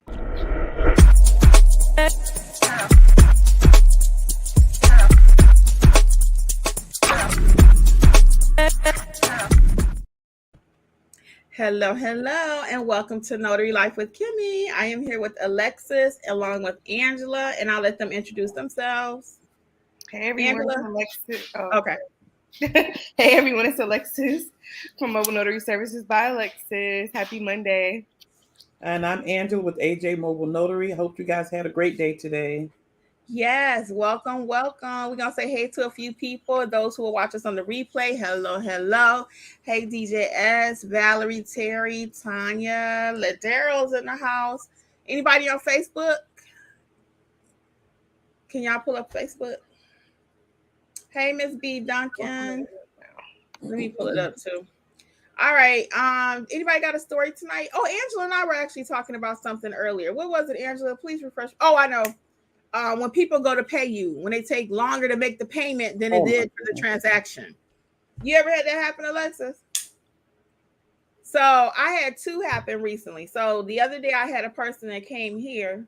Hello, and welcome to Notary Life with Kimmi. I am here with Alexis along with Angela, and I'll let them introduce themselves. Hey everyone, Angela? Alexis. Okay. Hey everyone, it's Alexis from Mobile Notary Services by Alexis. Happy Monday. And I'm Angela with AJ Mobile Notary. Hope you guys had a great day today. Yes, welcome. We're going to say hey to a few people. Those who will watch us on the replay, hello. Hey, DJ S, Valerie, Terry, Tanya, Ledero's in the house. Anybody on Facebook? Can y'all pull up Facebook? Hey, Miss B Duncan. Let me pull it up too. All right. Anybody got a story tonight? Oh, Angela and I were actually talking about something earlier. What was it, Angela? Please refresh. Oh, I know. When people go to pay you, when they take longer to make the payment than it did for the transaction. You ever had that happen, Alexis? So I had two happen recently. So the other day I had a person that came here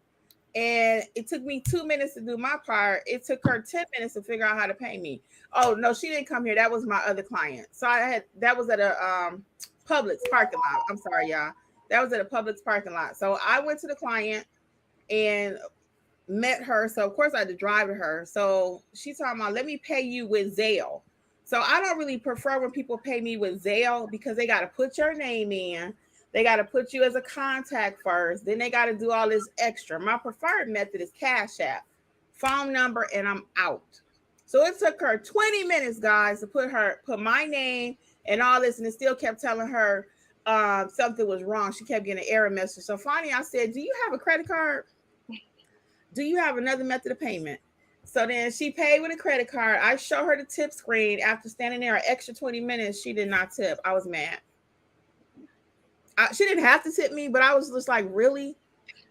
and it took me 2 minutes to do my part. It took her 10 minutes to figure out how to pay me. Oh, no, she didn't come here. That was my other client. So that was at a Publix parking lot. I'm sorry, y'all. That was at a Publix parking lot. So I went to the client and met her. So of course I had to drive to her. So she talking about, let me pay you with Zelle. So I don't really prefer when people pay me with Zelle because they got to put your name in. They got to put you as a contact first. Then they got to do all this extra. My preferred method is Cash App, phone number, and I'm out. So it took her 20 minutes, guys, to put my name and all this. And it still kept telling her something was wrong. She kept getting an error message. So finally I said, do you have a credit card? Do you have another method of payment? So then she paid with a credit card. I show her the tip screen. After standing there an extra 20 minutes, she did not tip. I was mad. She didn't have to tip me, but I was just like, really?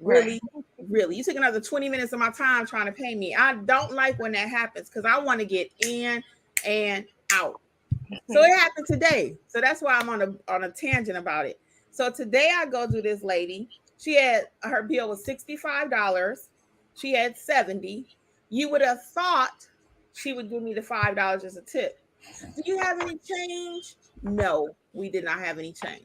You took another 20 minutes of my time trying to pay me. I don't like when that happens because I want to get in and out. So it happened today. So that's why I'm on a tangent about it. So today I go to this lady. Her bill was $65. She had $70. You would have thought she would give me the $5 as a tip. Do you have any change? No, we did not have any change.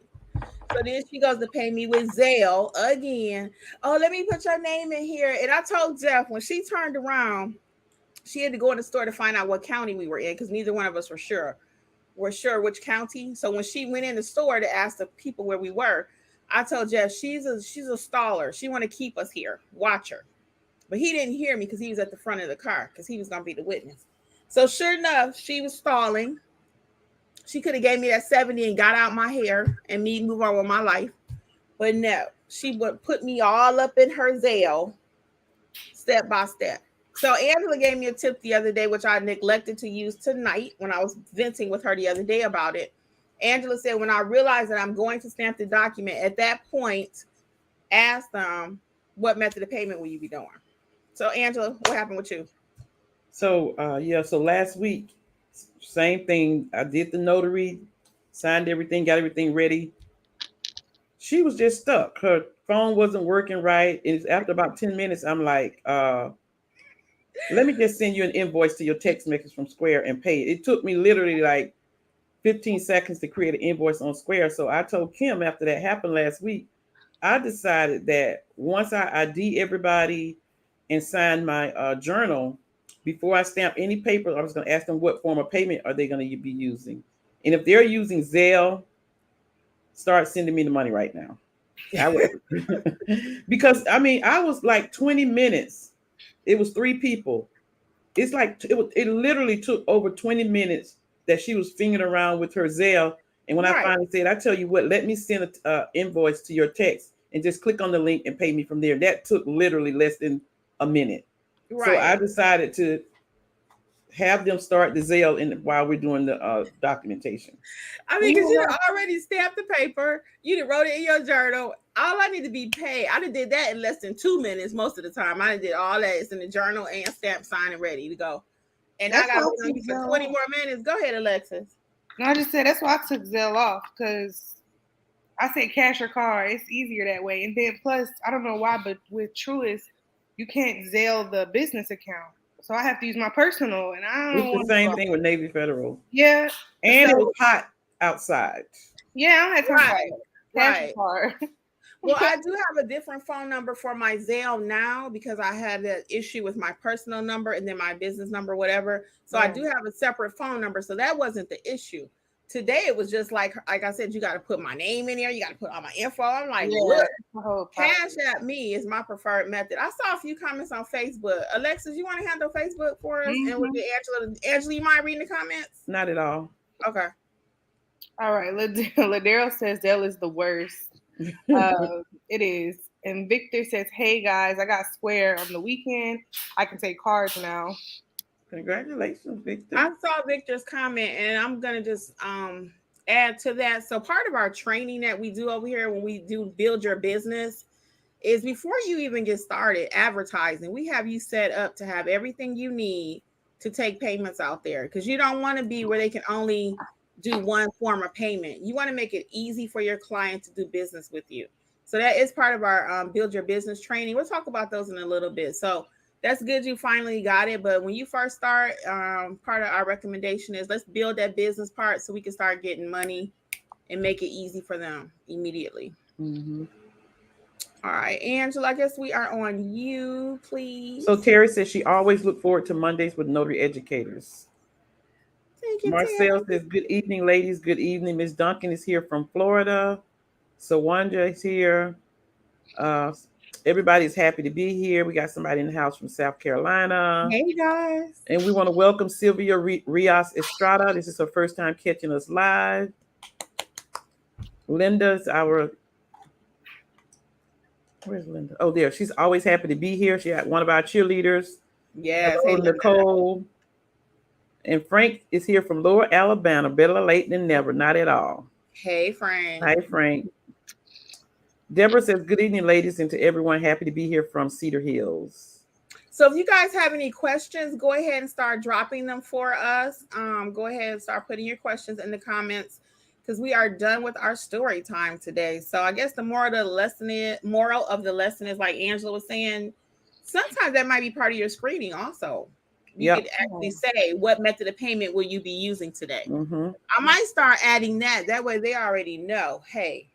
So then she goes to pay me with Zelle again. Oh, let me put your name in here. And I told Jeff when she turned around, she had to go in the store to find out what county we were in because neither one of us were sure which county. So when she went in the store to ask the people where we were, I told Jeff, she's a staller. She want to keep us here. Watch her. But he didn't hear me because he was at the front of the car because he was going to be the witness. So sure enough, she was stalling. She could have gave me that 70 and got out my hair and me move on with my life. But no, she would put me all up in her Zelle step by step. So Angela gave me a tip the other day, which I neglected to use tonight when I was venting with her the other day about it. Angela said, when I realize that I'm going to stamp the document, at that point, ask them, what method of payment will you be doing? So Angela, what happened with you? So so last week, same thing. I did the notary, signed everything, got everything ready. She was just stuck. Her phone wasn't working right. And after about 10 minutes, I'm like, let me just send you an invoice to your text message from Square and pay it. It took me literally like 15 seconds to create an invoice on Square. So I told Kim after that happened last week, I decided that once I ID everybody and sign my journal, before I stamp any paper, I was going to ask them what form of payment are they going to be using. And if they're using Zelle, start sending me the money right now. Because I was like 20 minutes. It was 3 people. It's like it literally took over 20 minutes that she was fingering around with her Zelle. And when I finally said, I tell you what, let me send an invoice to your text and just click on the link and pay me from there. That took literally less than a minute. Right. So I decided to have them start the Zelle while we're doing the documentation. I mean, because you already stamped the paper, you wrote it in your journal. All I need to be paid. I did that in less than 2 minutes most of the time. I did all that. It's in the journal and stamp, sign, and ready to go. And I got to wait on you for 20 more minutes. Go ahead, Alexis. I just said that's why I took Zelle off because I said cash or card. It's easier that way. And then plus, I don't know why, but with Truist, you can't Zelle the business account. So I have to use my personal, and I don't It's the want to same do thing with Navy Federal. Yeah. And So, it was hot outside. yeah, I don't have time for Right, that. Cash right. or card. Well, I do have a different phone number for my Zelle now because I had that issue with my personal number and then my business number, whatever. So I do have a separate phone number. So that wasn't the issue. Today it was just like I said, you got to put my name in there. You got to put all my info. I'm like, look, cash at me is my preferred method. I saw a few comments on Facebook. Alexis, you want to handle Facebook for us? And with the Angela, you mind reading the comments? Not at all. Okay. All right. Ladero says Zelle is the worst. It is. And Victor says, hey guys, I got Square on the weekend. I can take cards now. Congratulations, Victor. I saw Victor's comment and I'm going to just add to that. So part of our training that we do over here when we do build your business is before you even get started advertising, we have you set up to have everything you need to take payments out there because you don't want to be where they can only do one form of payment. You want to make it easy for your client to do business with you. So that is part of our build your business training. We'll talk about those in a little bit. So that's good you finally got it. But when you first start, part of our recommendation is let's build that business part so we can start getting money and make it easy for them immediately. Mm-hmm. All right, Angela, I guess we are on you, please. So Terry says she always look forward to Mondays with Notary Educators. Thank you, Marcel says, good evening, ladies. Good evening. Miss Duncan is here from Florida. Sawanja is here. Everybody's happy to be here. We got somebody in the house from South Carolina. Hey, guys. And we want to welcome Sylvia Rios Estrada. This is her first time catching us live. Linda's where's Linda? Oh, there. She's always happy to be here. She's one of our cheerleaders. Yes. Hello, Nicole. And Frank is here from Lower Alabama. Better late than never. Not at all. Hey, Frank. Hi, Frank. Deborah says, good evening, ladies, and to everyone. Happy to be here from Cedar Hills. So if you guys have any questions, go ahead and start dropping them for us. Go ahead and start putting your questions in the comments because we are done with our story time today. So I guess the moral of the lesson is like Angela was saying, sometimes that might be part of your screening also. You could actually say, what method of payment will you be using today? Mm-hmm. I might start adding that. That way they already know, hey.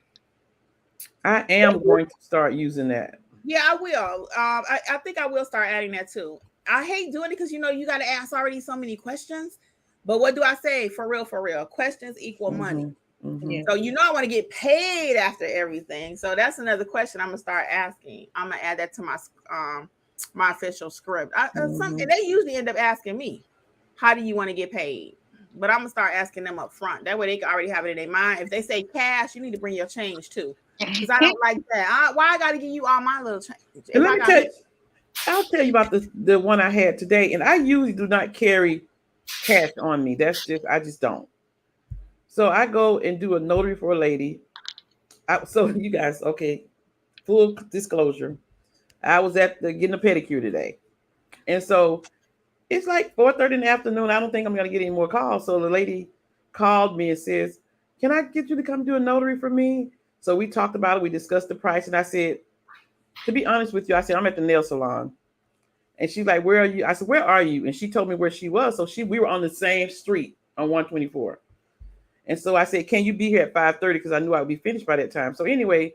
I am going to start using that. Yeah, I will. I think I will start adding that too. I hate doing it because, you got to ask already so many questions. But what do I say? For real. Questions equal money. Mm-hmm. So, I want to get paid after everything. So that's another question I'm going to start asking. I'm going to add that to my official script. And they usually end up asking me, how do you want to get paid? But I'm going to start asking them up front. That way they can already have it in their mind. If they say cash, you need to bring your change too. Because I don't like that. Why I got to give you all my little change? I'll tell you about the one I had today. And I usually do not carry cash on me. I just don't. So I go and do a notary for a lady. So you guys, okay, full disclosure. I was at getting a pedicure today. And so it's like 4:30 in the afternoon. I don't think I'm going to get any more calls. So the lady called me and says, can I get you to come do a notary for me? So we talked about it. We discussed the price. And I said, to be honest with you, I said, I'm at the nail salon. And she's like, where are you? I said, where are you? And she told me where she was. So we were on the same street on 124. And so I said, can you be here at 5:30? Because I knew I would be finished by that time. So anyway,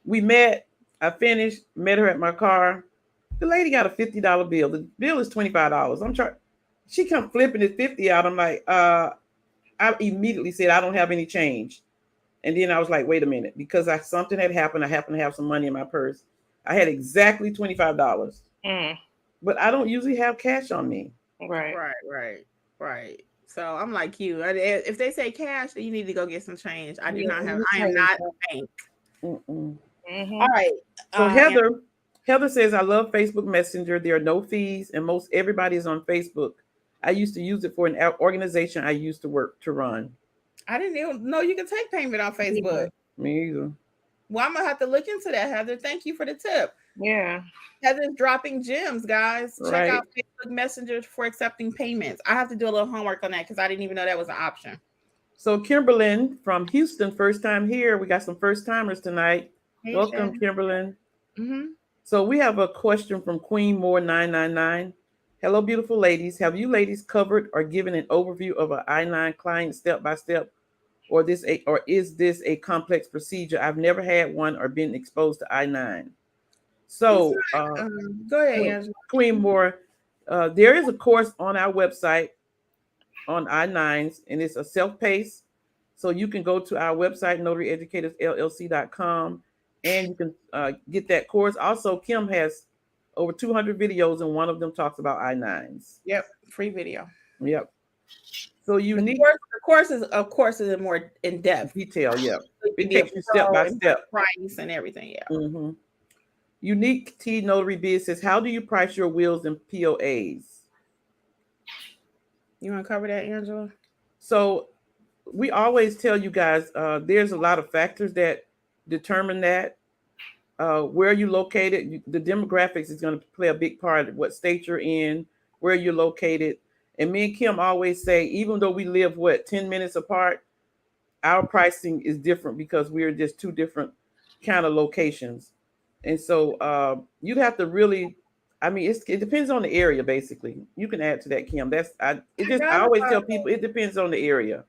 we met. I finished, met her at my car. The lady got a $50 bill. The bill is $25. She come flipping the 50 out. I'm like, I immediately said, I don't have any change. And then I was like, wait a minute, because something had happened. I happen to have some money in my purse. I had exactly $25. But I don't usually have cash on me. Right. So I'm like you. If they say cash, then you need to go get some change. I am not a bank. Mm-hmm. All right. So Heather says, I love Facebook Messenger. There are no fees, and most everybody is on Facebook. I used to use it for an organization I used to run. I didn't even know you could take payment on Facebook. Me either. Well, I'm gonna have to look into that, Heather. Thank you for the tip. Yeah. Heather's dropping gems, guys. Check out Facebook Messenger for accepting payments. I have to do a little homework on that because I didn't even know that was an option. So Kimberlyn from Houston, first time here. We got some first timers tonight. Hey, Welcome, Shannon. Kimberlyn. Mm-hmm. So we have a question from Queen Moore 999. Hello, beautiful ladies. Have you ladies covered or given an overview of an I-9 client step by step, or is this a complex procedure? I've never had one or been exposed to I-9. So Go ahead, Angela. Queen Moore, there is a course on our website on I-9s, and it's a self-paced. So you can go to our website, notaryeducatorsllc.com, and you can get that course. Also, Kim has over 200 videos, and one of them talks about I-9s. Yep, free video. Yep. So you need the course is more in depth detail. Yeah, so it takes you step by step, price and everything. Yeah. Mm-hmm. Unique T Notary Biz says, how do you price your wills and POAs? You want to cover that, Angela? So we always tell you guys there's a lot of factors that determine that. Where you located, the demographics is going to play a big part of what state you're in, where you're located. And me and Kim always say, even though we live 10 minutes apart, our pricing is different because we're just two different kind of locations. And so you'd have to really, it depends on the area. Basically, you can add to that, Kim. I always tell people it depends on the area.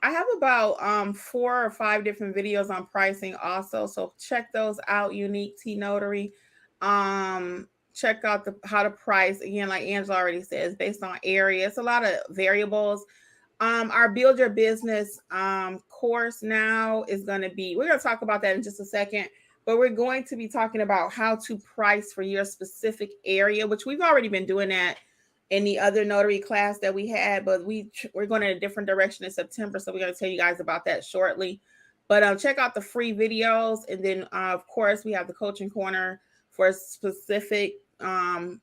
I have about 4 or 5 different videos on pricing also, so check those out. Unique T Notary. Check out how to price. Again, like Angela already says, based on area. It's a lot of variables. Our Build Your Business course now is going to be, we're going to talk about that in just a second, but we're going to be talking about how to price for your specific area, which we've already been doing that in the other notary class that we had, but we're going in a different direction in September, so we're going to tell you guys about that shortly. But check out the free videos, and then of course we have the coaching corner for a specific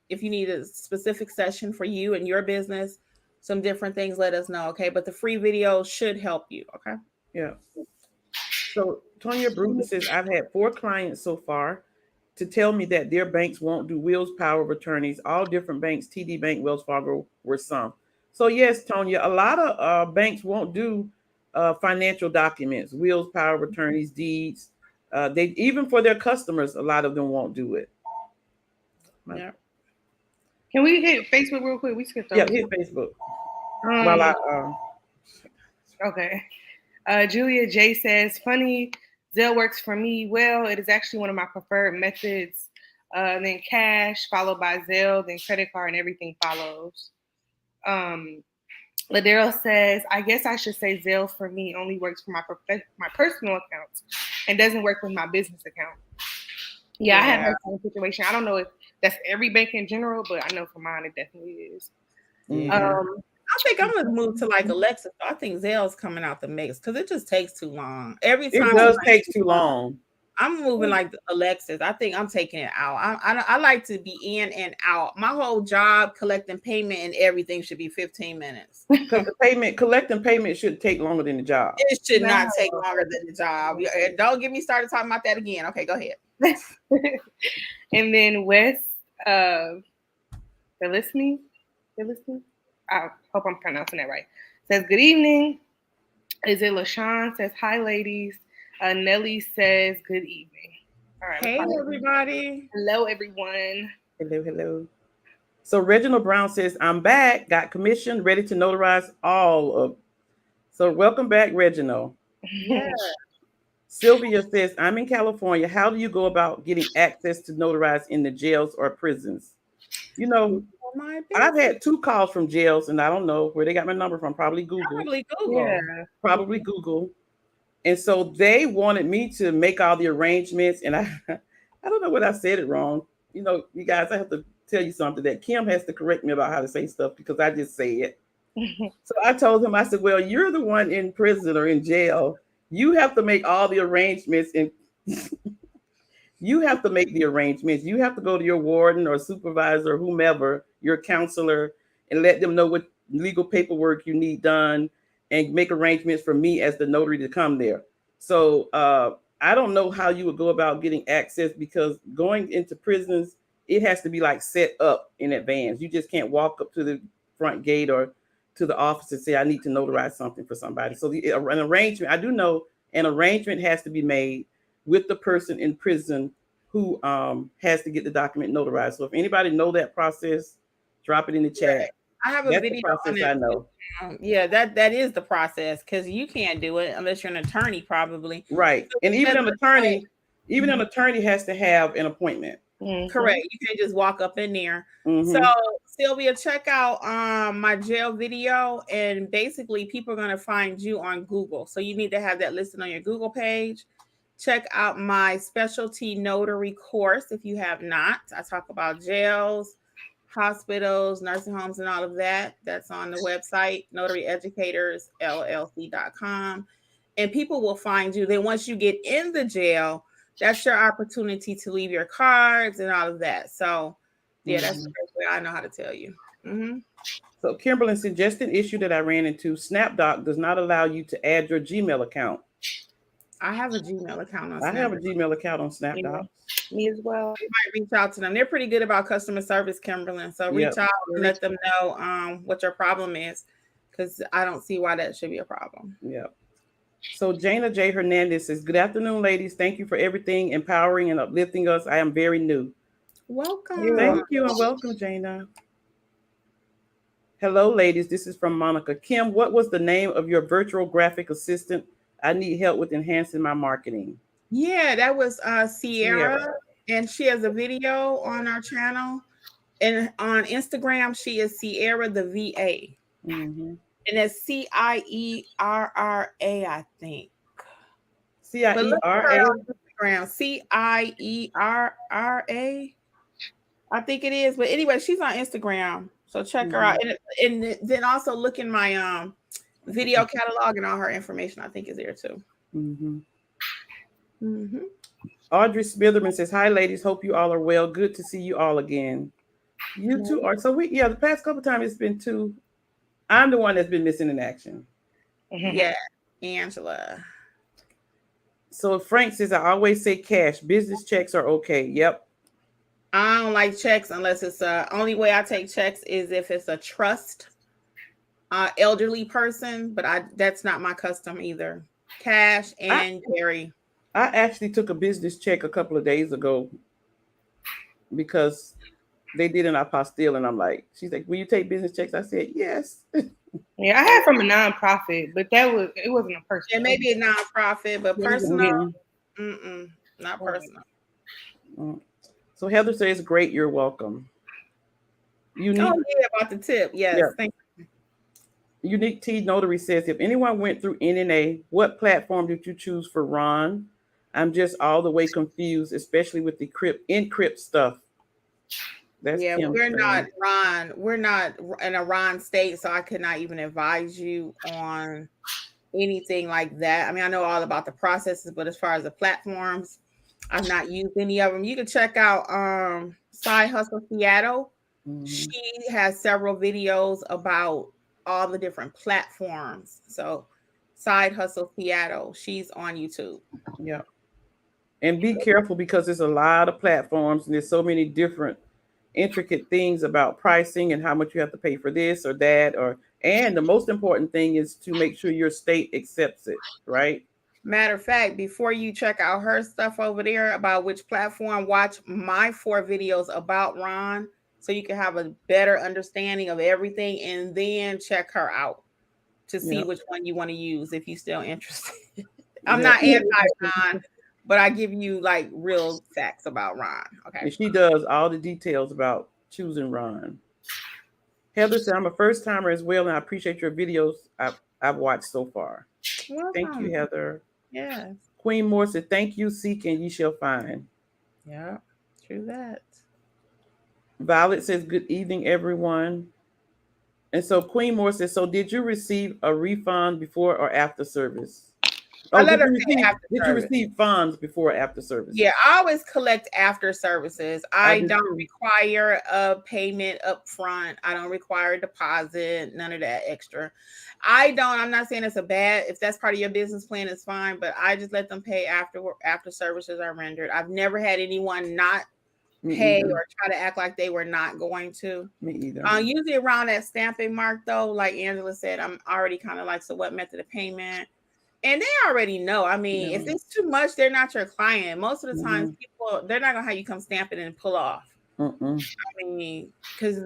if you need a specific session for you and your business, some different things, let us know. Okay, but the free videos should help you. Okay. Yeah. So Tonya Bruton says, I've had 4 clients so far to tell me that their banks won't do wills, power of attorneys. All different banks, TD Bank, Wells Fargo were some. So yes, Tonya, a lot of banks won't do financial documents, wills, power of attorneys, deeds. They even for their customers, a lot of them won't do it. Yeah. Can we hit Facebook real quick? We skipped over. Yeah, hit Facebook. Okay. Julia J says, funny, Zelle works for me well. It is actually one of my preferred methods. Then cash, followed by Zelle, then credit card, and everything follows. Ladero says, I guess I should say Zelle for me only works for my personal accounts and doesn't work with my business account. Yeah, I have that same situation. I don't know if that's every bank in general, but I know for mine it definitely is. Mm-hmm. I think I'm gonna move to like Alexa. So I think Zelle's coming out the mix because it just takes too long. Every time it does take too long. I'm moving like Alexis. I think I'm taking it out. I like to be in and out. My whole job, collecting payment and everything, should be 15 minutes. Because collecting payment should take longer than the job. It should not take longer than the job. Don't get me started talking about that again. Okay, go ahead. And then Wes, Felicity, I hope I'm pronouncing that right, says, good evening. Is it LaShawn? Says, hi, ladies. Nelly says, good evening. All right. Hey, everybody. Hello, everyone. Hello. So Reginald Brown says, I'm back, got commissioned, ready to notarize all of. So welcome back, Reginald. Yeah. Sylvia says, I'm in California. How do you go about getting access to notarize in the jails or prisons? You know, I've had 2 calls from jails, and I don't know where they got my number from. Probably Google. Yeah. Probably Google. And so they wanted me to make all the arrangements, and I don't know what I said it wrong. You know, you guys, I have to tell you something that Kim has to correct me about how to say stuff because I just say it. So I told him, I said, well, you're the one in prison or in jail. You have to make all the arrangements, and you have to make the arrangements. You have to go to your warden or supervisor or whomever, your counselor, and let them know what legal paperwork you need done and make arrangements for me as the notary to come there. So I don't know how you would go about getting access because going into prisons, it has to be like set up in advance. You just can't walk up to the front gate or to the office and say, I need to notarize something for somebody. So an arrangement, I do know an arrangement has to be made with the person in prison who has to get the document notarized. So if anybody know that process, drop it in the chat. I have a That's video the process on I know. Yeah, that is the process, because you can't do it unless you're an attorney, probably. Right. So And even an attorney, an Mhm. attorney has to have an appointment. Correct. You can't just walk up in there. So Sylvia, check out my jail video, and basically people are going to find you on Google. So you need to have that listed on your Google page. Check out my specialty notary course if you have not. I talk about jails, hospitals, nursing homes, and all of that. That's on the website, notaryeducatorsllc.com. And people will find you. Then once you get in the jail, that's your opportunity to leave your cards and all of that. So, yeah, that's the first way I know how to tell you. So, Kimberly suggested issue that I ran into: Snapdoc does not allow you to add your Gmail account. I have a Gmail account on Snapdocs. I have a Gmail account on Snapdocs. Me as well. You might reach out to them. They're pretty good about customer service, Kimberly. So reach out and let them know what your problem is, because I don't see why that should be a problem. Yeah. So Jana J. Hernandez says, good afternoon, ladies. Thank you for everything, empowering and uplifting us. I am very new. Welcome. Thank you and welcome, Jana. Hello, ladies. This is from Monica. Kim, what was the name of your virtual graphic assistant? I need help with enhancing my marketing. Yeah, that was Sierra, and she has a video on our channel. And on Instagram, she is Sierra the VA. And that's Cierra, I think. Cierra? Cierra. I think it is. But anyway, she's on Instagram. So check her out. And then also look in my video catalog, and all her information, I think, is there too. Audrey Smitherman says, hi, ladies. Hope you all are well. Good to see you all again. You two are. So the past couple of times it's been two. I'm the one that's been missing in action. Yeah, Angela. So Frank says, I always say cash. Business checks are okay. Yep. I don't like checks unless it's only way I take checks is if it's a trust elderly person, but that's not my custom either. Cash and carry. I actually took a business check a couple of days ago because they did an apostille, and I'm like, she's like, will you take business checks? I said, yes. Yeah, I had from a nonprofit, but it wasn't a personal. It may be a nonprofit, but personal, not personal. So Heather says, great, you're welcome. About the tip. Yes, thank you. Unique T Notary says, if anyone went through NNA, what platform did you choose for Ron? I'm just all the way confused, especially with the encrypt stuff. We're not Ron. We're not in a Ron state, so I could not even advise you on anything like that. I mean, I know all about the processes, but as far as the platforms, I've not used any of them. You can check out Side Hustle Seattle. She has several videos about all the different platforms. So Side Hustle Seattle, she's on YouTube. Yeah. And be careful, because there's a lot of platforms and there's so many different intricate things about pricing and how much you have to pay for this or that, and the most important thing is to make sure your state accepts it, right? Matter of fact, before you check out her stuff over there about which platform, watch my 4 videos about Ron so you can have a better understanding of everything, and then check her out to see which one you want to use if you're still interested. I'm not anti-Ron, but I give you like real facts about Ron. Okay. And she does all the details about choosing Ron. Heather said, I'm a first timer as well, and I appreciate your videos I've watched so far. Thank you, Heather. Yes. Queen Moore said, thank you, seek and ye shall find. Yeah, true that. Violet says, good evening, everyone. And so Queen Moore says, so did you receive a refund before or after service? Did you receive funds before or after service? Yeah, I always collect after services. I don't require a payment up front. I don't require a deposit, none of that extra. I'm not saying it's if that's part of your business plan, it's fine, but I just let them pay after services are rendered. I've never had anyone not pay or try to act like they were not going to. Me either. Usually around that stamping mark, though, like Angela said, I'm already kind of like, so what method of payment? And they already know. I mean, if it's too much, they're not your client. Most of the times, people, they're not gonna have you come stamp it and pull off. I mean, because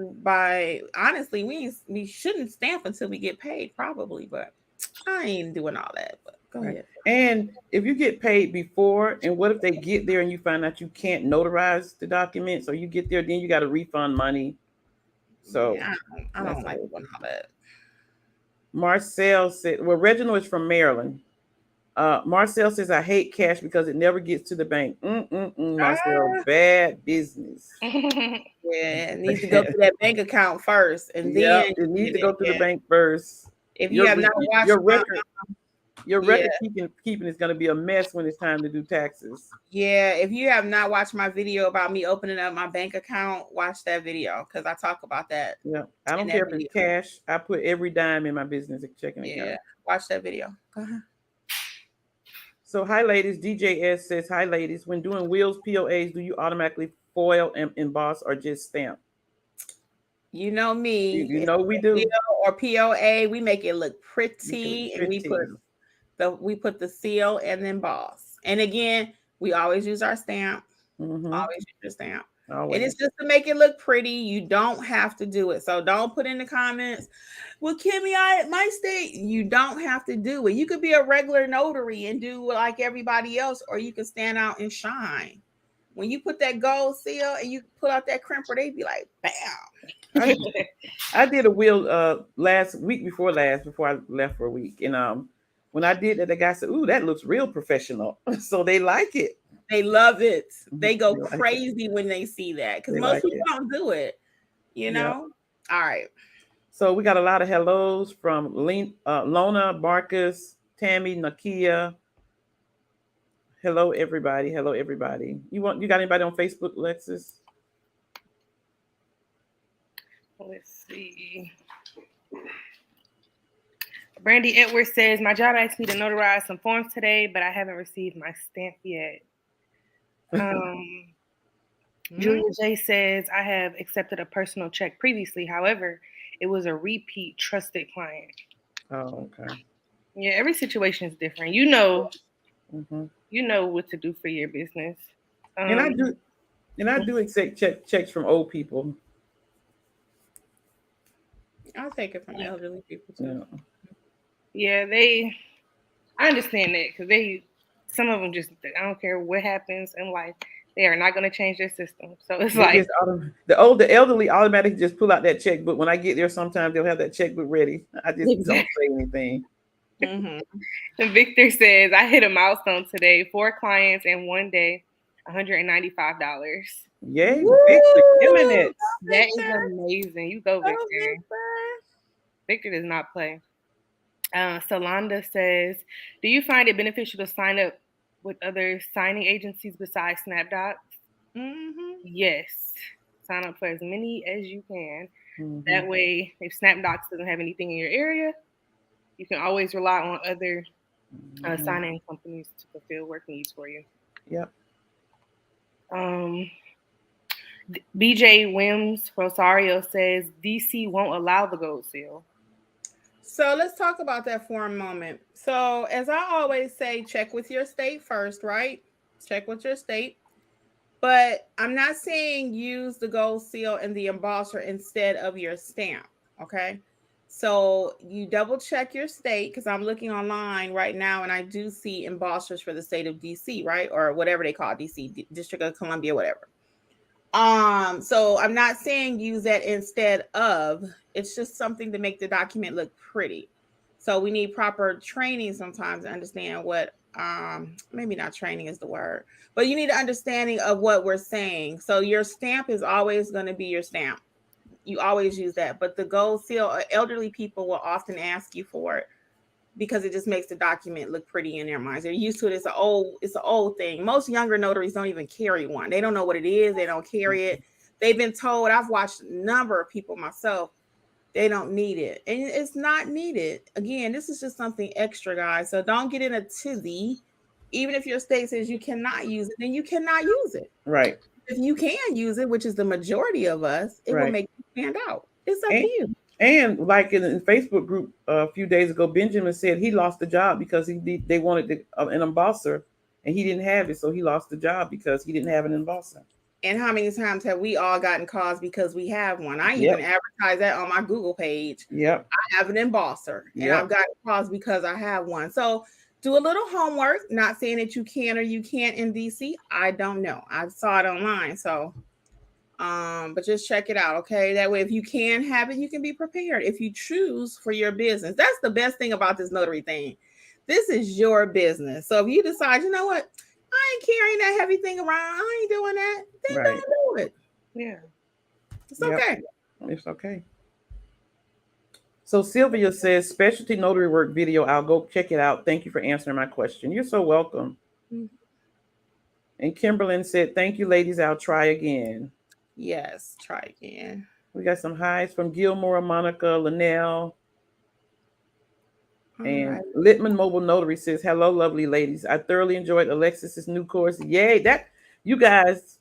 honestly, we shouldn't stamp until we get paid, probably. But I ain't doing all that. But go ahead. And if you get paid before, and what if they get there and you find out you can't notarize the documents, or you get there, then you got to refund money. So yeah, I don't like doing all that. Marcel said, well, Reginald is from Maryland. Marcel says, I hate cash because it never gets to the bank. Marcel, bad business. Yeah, it needs to go to that bank account first. And then it needs to go to the bank first. If you have not watched your record keeping is going to be a mess when it's time to do taxes. Yeah, if you have not watched my video about me opening up my bank account, watch that video because I talk about that. Yeah, I don't care if it's cash. I put every dime in my business checking account. Yeah, watch that video. Go ahead. So, hi, ladies. DJS says, hi, ladies. When doing wheels POAs, do you automatically foil and emboss or just stamp? You know me. You know we do. Or POA, we make it look pretty, and we put the seal and then emboss. And again, we always use our stamp. Always use your stamp. Always. And it's just to make it look pretty. You don't have to do it. So don't put in the comments, well, Kimmi, my state, you don't have to do it. You could be a regular notary and do like everybody else, or you can stand out and shine. When you put that gold seal and you pull out that crimper, they be like, bam. I did a wheel before I left for a week. And when I did that, the guy said, ooh, that looks real professional. So they like it. They love it. They go crazy when they see that because most people don't do it, you know? All right. So we got a lot of hellos from Lona, Marcus, Tammy, Nakia. Hello, everybody. Hello, everybody. You got anybody on Facebook, Lexus? Let's see. Brandy Edwards says, my job asked me to notarize some forms today, but I haven't received my stamp yet. Julia J says, I have accepted a personal check previously. However, it was a repeat trusted client. Oh, okay. Yeah, every situation is different. You know what to do for your business. And I do accept checks from old people. I'll take it from elderly people too. Yeah, I understand that because some of them just, I don't care what happens in life, they are not going to change their system. So it's like the elderly automatically just pull out that checkbook. When I get there, sometimes they'll have that checkbook ready. I just don't say anything. And Victor says, I hit a milestone today, 4 clients in one day, $195. Yay, Victor, killing it. That is amazing. You go, Victor. Victor does not play. Solanda says, do you find it beneficial to sign up with other signing agencies besides Snapdocs? Yes. Sign up for as many as you can. That way, if Snapdocs doesn't have anything in your area, you can always rely on other signing companies to fulfill work needs for you. Yep. BJ Wims Rosario says DC won't allow the gold seal. So let's talk about that for a moment. So as I always say, check with your state first, right? Check with your state. But I'm not saying use the gold seal and the embosser instead of your stamp, okay? So you double check your state because I'm looking online right now and I do see embossers for the state of DC, right? Or whatever they call DC, District of Columbia, whatever. So I'm not saying use that instead of, it's just something to make the document look pretty. So we need proper training sometimes to understand what, maybe not training is the word, but you need an understanding of what we're saying. So your stamp is always going to be your stamp. You always use that, but the gold seal, elderly people will often ask you for it because it just makes the document look pretty in their minds. They're used to it. It's an old thing. Most younger notaries don't even carry one. They don't know what it is. They don't carry it. They've been told, I've watched a number of people myself, they don't need it. And it's not needed. Again, this is just something extra, guys. So don't get in a tizzy. Even if your state says you cannot use it, then you cannot use it. Right. If you can use it, which is the majority of us, it will make you stand out. It's up to you. And like in the Facebook group a few days ago, Benjamin said he lost the job because they wanted an embosser and he didn't have it, so he lost the job because he didn't have an embosser. And how many times have we all gotten calls because we have one? I even advertise that on my Google page. Yep. I have an embosser, and I've gotten calls because I have one. So do a little homework. Not saying that you can or you can't in DC. I don't know. I saw it online, so but just check it out, okay? That way, if you can have it, you can be prepared. If you choose for your business, that's the best thing about this notary thing. This is your business. So if you decide, you know what? I ain't carrying that heavy thing around. I ain't doing that. Then don't do it. Yeah. It's okay. It's okay. So Sylvia says, specialty notary work video. I'll go check it out. Thank you for answering my question. You're so welcome. Mm-hmm. And Kimberlyn said, thank you, ladies. I'll try again. Yes, try again. We got some highs from Gilmore, Monica, Linnell. And Littman Mobile Notary says, hello, lovely ladies. I thoroughly enjoyed Alexis's new course. Yay. You guys,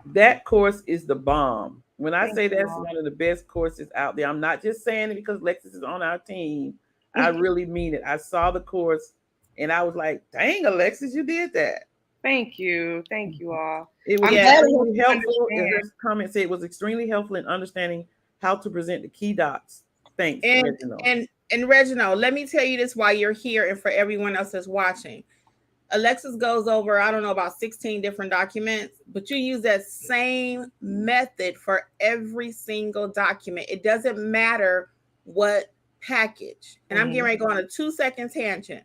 that course is the bomb. When I say that's one of the best courses out there, I'm not just saying it because Alexis is on our team. I really mean it. I saw the course and I was like, dang, Alexis, you did that. Thank you. Thank you all. It was extremely helpful. Her comment said it was extremely helpful in understanding how to present the key docs. Thanks, Reginald. And Reginald, let me tell you this while you're here and for everyone else that's watching. Alexis goes over, I don't know, about 16 different documents, but you use that same method for every single document. It doesn't matter what package. And I'm getting ready to go on a 2-second tangent.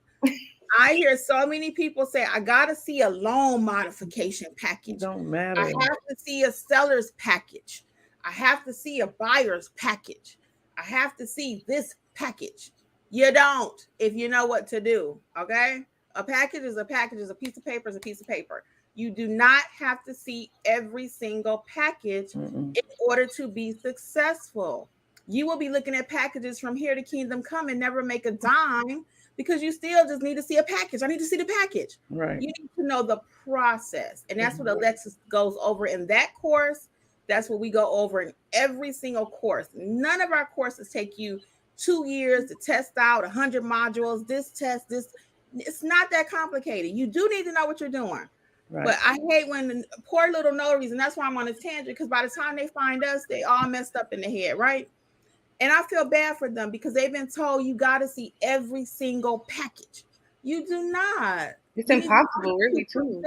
I hear so many people say, I got to see a loan modification package. Don't matter. I have to see a seller's package. I have to see a buyer's package. I have to see this package. You don't, if you know what to do. Okay. A package is a package, is a piece of paper, is a piece of paper. You do not have to see every single package in order to be successful. You will be looking at packages from here to Kingdom Come and never make a dime because you still just need to see a package. I need to see the package. Right. You need to know the process. And that's what Alexis goes over in that course. That's what we go over in every single course. None of our courses take you 2 years to test out 100 modules, this test, this. It's not that complicated. You do need to know what you're doing. Right. But I hate when the poor little notaries, and that's why I'm on a tangent, because by the time they find us, they all messed up in the head, right? And I feel bad for them because they've been told you got to see every single package. You do not. It's impossible, really, too.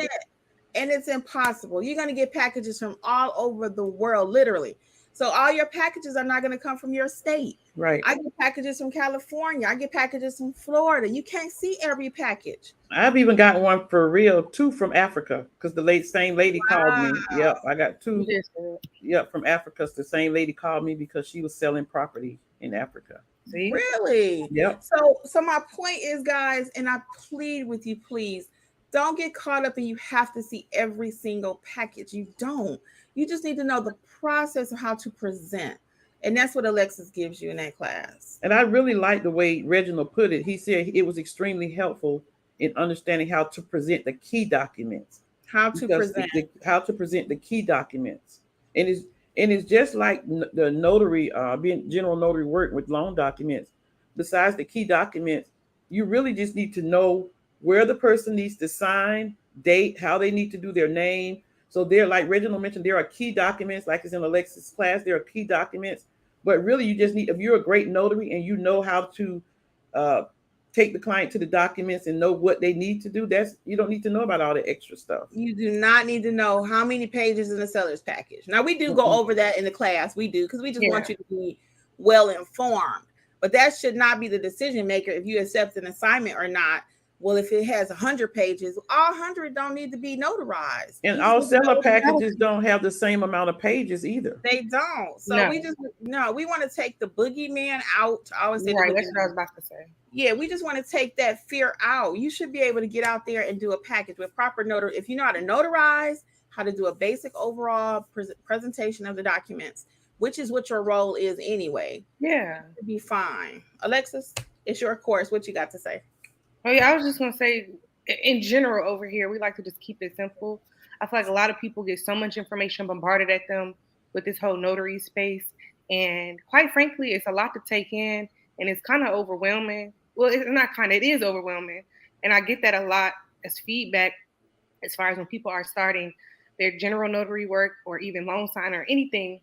And it's impossible. You're going to get packages from all over the world, literally. So all your packages are not going to come from your state. Right. I get packages from California. I get packages from Florida. You can't see every package. I've even gotten one for real, 2 from Africa, because the same lady called me. Yep, I got 2. Yep, from Africa. The same lady called me because she was selling property in Africa. See? Really? Yep. So my point is, guys, and I plead with you, please, don't get caught up and you have to see every single package. You don't. You just need to know the process of how to present. And that's what Alexis gives you in that class. And I really like the way Reginald put it. He said it was extremely helpful in understanding how to present the key documents. How to present the key documents. And it's just like the notary, being general notary work with loan documents. Besides the key documents, you really just need to know where the person needs to sign, date, how they need to do their name. So there, like Reginald mentioned, there are key documents, like it's in Alexis' class, there are key documents, but really you just need, if you're a great notary and you know how to take the client to the documents and know what they need to do, you don't need to know about all the extra stuff. You do not need to know how many pages in the seller's package. Now we do go over that in the class, we do, because we just want you to be well informed, but that should not be the decision maker if you accept an assignment or not. Well, if it has 100 pages, all 100 don't need to be notarized. And all seller packages don't have the same amount of pages either. They don't. So we want to take the boogeyman out. I always say right, that's what I was about to say. Yeah, we just want to take that fear out. You should be able to get out there and do a package with proper notary. If you know how to notarize, how to do a basic overall presentation of the documents, which is what your role is anyway. Yeah. You'll be fine. Alexis, it's your course. What you got to say? Oh, yeah, I was just going to say, in general over here, we like to just keep it simple. I feel like a lot of people get so much information bombarded at them with this whole notary space. And quite frankly, it's a lot to take in, and it's kind of overwhelming. Well, it's not kind of, it is overwhelming. And I get that a lot as feedback as far as when people are starting their general notary work or even loan sign or anything,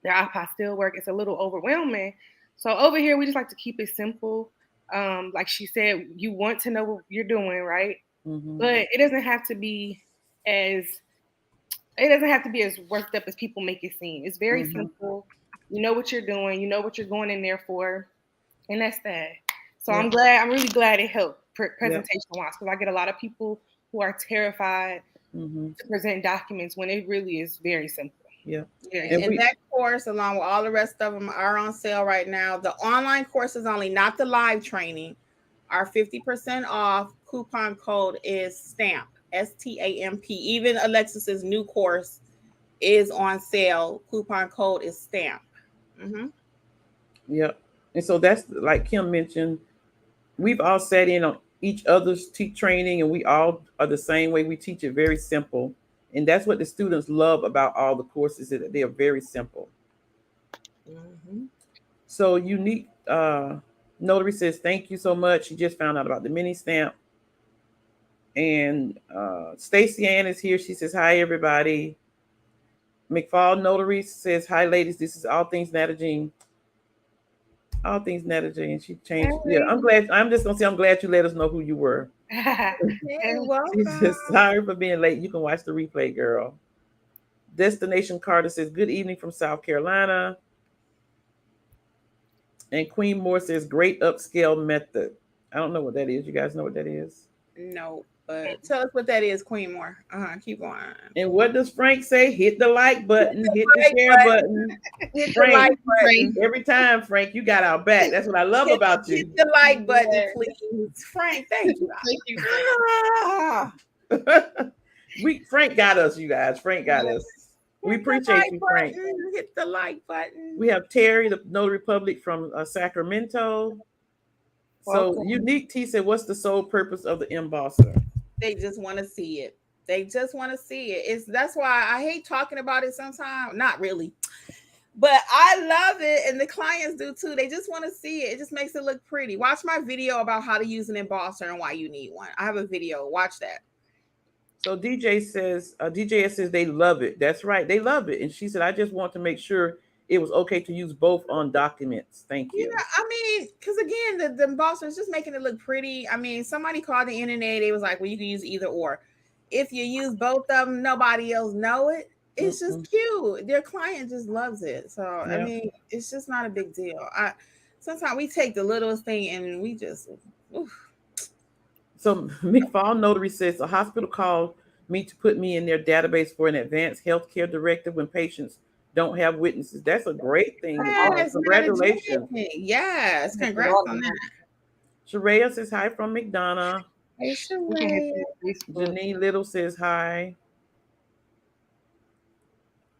their apostille work. It's a little overwhelming. So over here, we just like to keep it simple. Like she said, you want to know what you're doing, right? Mm-hmm. But it doesn't have to be as worked up as people make it seem. It's very simple. You know what you're doing. You know what you're going in there for, and that's that. So I'm really glad it helped presentation wise, because I get a lot of people who are terrified to present documents when it really is very simple. Yeah. And that course, along with all the rest of them, are on sale right now. The online courses only, not the live training, are 50% off. Coupon code is STAMP, STAMP. Even Alexis's new course is on sale. Coupon code is STAMP. Yep. And so that's, like Kim mentioned, we've all sat in on each other's training, and we all are the same way. We teach it very simple. And that's what the students love about all the courses, is that they are very simple. So Unique Notary says, thank you so much. She just found out about the mini stamp. And Stacy Ann is here. She says, hi, everybody. McFall Notary says, hi, ladies. This is All Things Notarizing. All Things Notarizing. She changed. Yeah, I'm glad. I'm just going to say, I'm glad you let us know who you were. You're welcome. She says, sorry for being late. You can watch the replay, girl. Destination Carter says, good evening from South Carolina. And Queen Moore says, great upscale method. I don't know what that is. You guys know what that is? No, but tell us what that is, Queen Moore. Keep going. And what does Frank say? Hit the like button, hit the share button. Hit Frank, the like button. Every time, Frank, you got our back. That's what I love about you. Hit the like button, please. Frank, thank you. Frank got us, you guys. Frank got us. We appreciate you, Frank. Hit the like button. We have Terry, the Notary Republic from Sacramento. So Unique T said, what's the sole purpose of the embosser? They just want to see it. They just want to see it. That's why I hate talking about it sometimes. Not really. But I love it, and the clients do too. They just want to see it. It just makes it look pretty. Watch my video about how to use an embosser and why you need one. I have a video. Watch that. So DJS says they love it. That's right. They love it. And she said, I just want to make sure it was okay to use both on documents. Thank you. Yeah, I mean, because again, the embosser is just making it look pretty. I mean, somebody called the internet. They was like, well, you can use either or. If you use both of them, nobody else know it. It's just cute. Their client just loves it. So, I mean, it's just not a big deal. Sometimes we take the littlest thing and we just... Oof. So McFall Notary says, a hospital called me to put me in their database for an advanced healthcare directive when patients don't have witnesses. That's a great thing. Yes, congratulations. Yes, congrats on that. Sharaya says hi from McDonough. Hey, Sharaya. Janine Little says hi.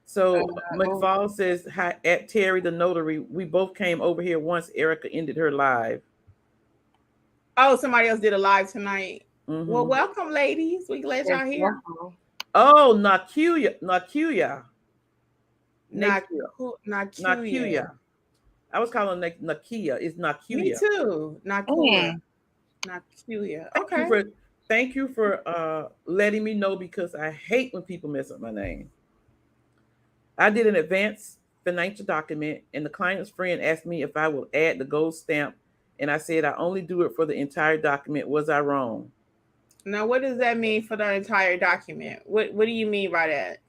So McFall says hi at Terry the Notary. We both came over here once Erica ended her live. Oh, somebody else did a live tonight. Well, welcome, ladies. We glad y'all here. Oh, Nakuya. I was calling Nakia. It's Nakuya. Me too. Nakuya. Okay. Thank you for letting me know, because I hate when people mess up my name. I did an advanced financial document, and the client's friend asked me if I will add the gold stamp, and I said I only do it for the entire document. Was I wrong? Now, what does that mean for the entire document? What do you mean by that?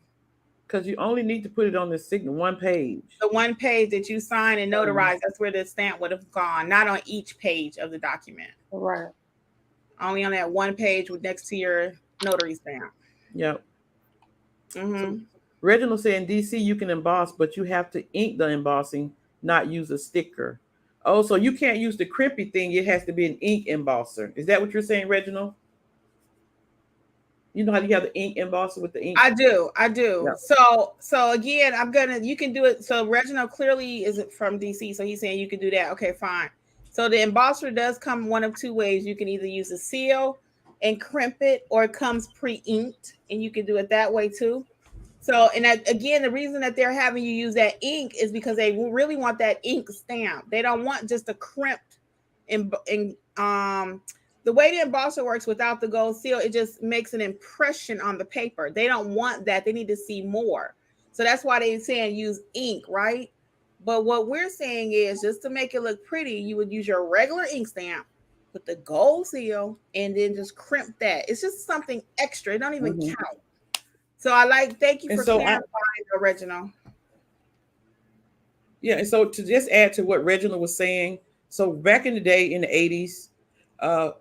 Because you only need to put it on the signature, one page. The one page that you sign and notarize, that's where the stamp would have gone, not on each page of the document. Right. Only on that one page next to your notary stamp. Yep. So Reginald said in DC you can emboss, but you have to ink the embossing, not use a sticker. Oh, so you can't use the crimpy thing. It has to be an ink embosser. Is that what you're saying, Reginald? You know how you have the ink embosser with the ink? I do. Yep. So again, you can do it. So Reginald clearly isn't from DC, so he's saying you can do that. Okay, fine. So the embosser does come one of two ways. You can either use a seal and crimp it, or it comes pre-inked, and you can do it that way too. So, and that, again, the reason that they're having you use that ink is because they really want that ink stamp. They don't want just a crimped in the way the embosser works without the gold seal, it just makes an impression on the paper. They don't want that. They need to see more. So that's why they're saying use ink, right? But what we're saying is, just to make it look pretty, you would use your regular ink stamp, put the gold seal, and then just crimp that. It's just something extra. It don't even count. So thank you for clarifying, original. Yeah, and so to just add to what Reginald was saying, so back in the day in the 80s,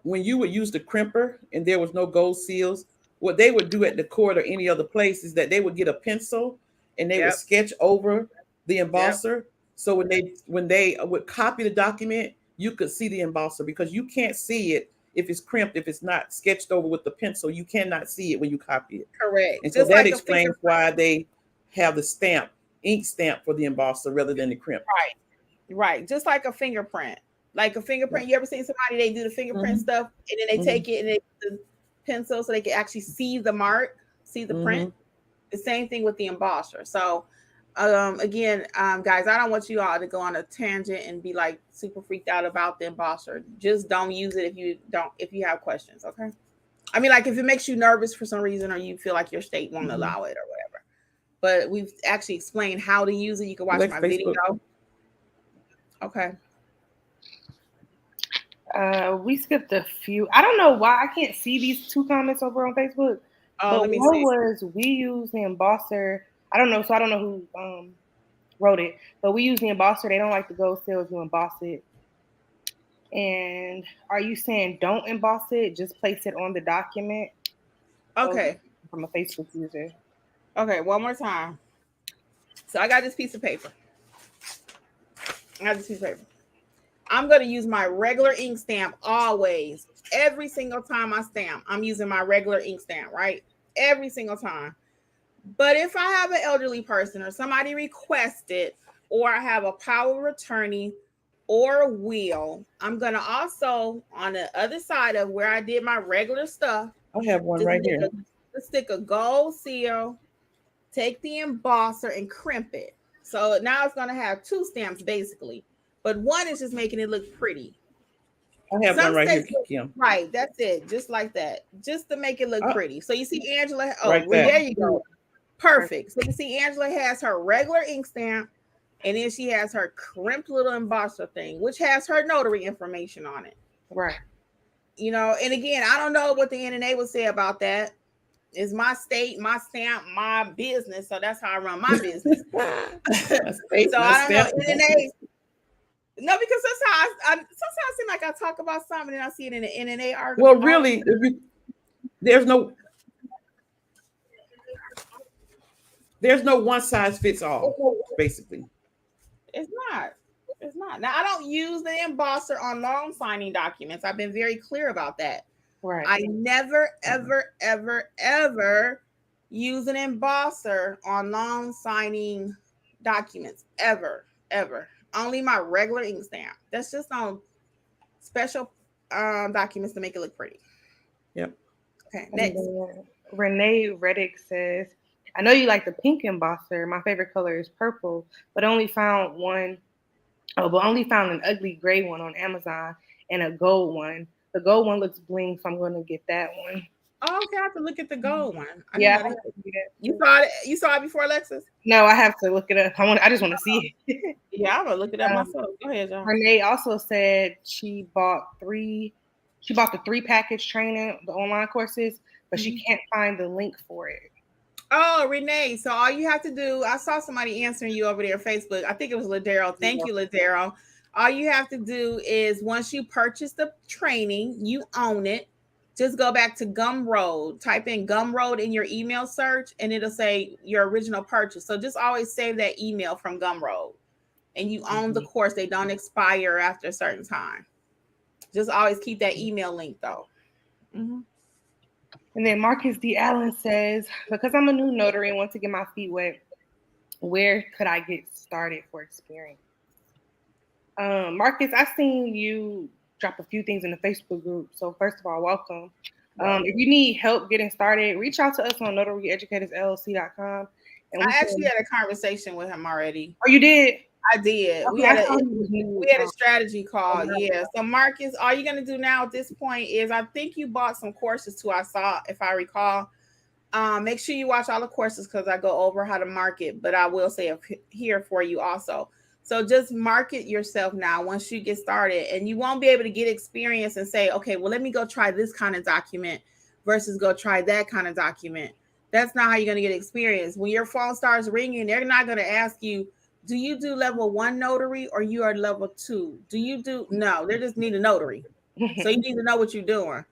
when you would use the crimper and there was no gold seals, what they would do at the court or any other place is that they would get a pencil and they would sketch over the embosser. So when they would copy the document, you could see the embosser, because you can't see it if it's crimped, if it's not sketched over with the pencil. You cannot see it when you copy it. Correct. And so just that like explains why they have the stamp, ink stamp for the embosser rather than the crimp. Right. Just like a fingerprint. Like a fingerprint. You ever seen somebody, they do the fingerprint stuff and then they take it and they put the pencil so they can actually see the mark, see the print. The same thing with the embosser. So again, guys, I don't want you all to go on a tangent and be like super freaked out about the embosser. Just don't use it if you have questions. Okay. I mean, like if it makes you nervous for some reason, or you feel like your state won't allow it or whatever. But we've actually explained how to use it. You can watch my video. Okay. We skipped a few. I don't know why I can't see these two comments over on Facebook. Oh, let me one see. Was we use the embosser. I don't know, so I don't know who wrote it, but we use the embosser. They don't like the gold seal if you emboss it. And are you saying don't emboss it? Just place it on the document? Okay. From a Facebook user. Okay, one more time. So I got this piece of paper. I'm going to use my regular ink stamp always. Every single time I stamp, I'm using my regular ink stamp, right? Every single time. But if I have an elderly person or somebody requested, or I have a power of attorney or a will, I'm going to also, on the other side of where I did my regular stuff, I have one right here. Stick a gold seal, take the embosser and crimp it. So now it's going to have two stamps basically, but one is just making it look pretty. I have one right here, Kim. Right, that's it, just like that, just to make it look pretty. So you see Angela, right there you go. Perfect. So you see Angela has her regular ink stamp, and then she has her crimped little embosser thing, which has her notary information on it. Right. You know, and again, I don't know what the NNA would say about that. It's my state, my stamp, my business. So that's how I run my business. So I don't know. NNA. No, because sometimes it seems like I talk about something and I see it in the NNA article. Well, really, there's no one size fits all, basically. It's not. Now, I don't use the embosser on loan signing documents. I've been very clear about that. Right. I never, ever, ever, ever use an embosser on loan signing documents. Ever. Only my regular ink stamp. That's just on special documents to make it look pretty. Yep. Okay, next. Renee Reddick says, I know you like the pink embosser. My favorite color is purple, but only found an ugly gray one on Amazon and a gold one. The gold one looks bling, so I'm going to get that one. Oh, okay, I have to look at the gold one. You saw it before, Alexis? No, I have to look it up. I just want to see it. Yeah, I'm gonna look it up myself. Go ahead, John. Renee also said she bought the 3-package training, the online courses, but she can't find the link for it. Oh, Renee. So all you have to do, I saw somebody answering you over there on Facebook. I think it was Ladero. Thank you, Ladero. All you have to do is, once you purchase the training, you own it. Just go back to Gumroad, type in Gumroad in your email search, and it'll say your original purchase. So just always save that email from Gumroad, and you own the course. They don't expire after a certain time. Just always keep that email link though. And then Marcus D. Allen says, because I'm a new notary and want to get my feet wet, where could I get started for experience? Marcus, I've seen you drop a few things in the Facebook group. So first of all, welcome. If you need help getting started, reach out to us on notaryeducatorsllc.com. And I actually had a conversation with him already. Oh, you did? I did. Okay, We had a strategy call. Yeah. So Marcus, all you're gonna do now at this point is, I think you bought some courses too. I saw, if I recall. Make sure you watch all the courses because I go over how to market, but I will say here for you also. So just market yourself now once you get started, and you won't be able to get experience and say, okay, well, let me go try this kind of document versus go try that kind of document. That's not how you're going to get experience. When your phone starts ringing, they're not going to ask you, do you do level 1 notary or you are level 2? No, they just need a notary. So you need to know what you're doing.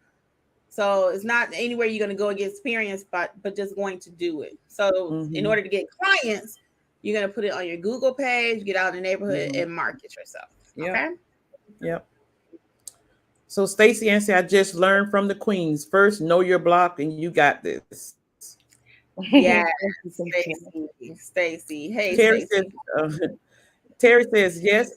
So it's not anywhere you're going to go and get experience, but just going to do it. So in order to get clients, you're going to put it on your Google page, get out in the neighborhood and market yourself. Okay. Yep. So Stacy answered, I just learned from the queens. First, know your block and you got this. Yeah. Stacy. Hey, Stacy. Terry says, yes,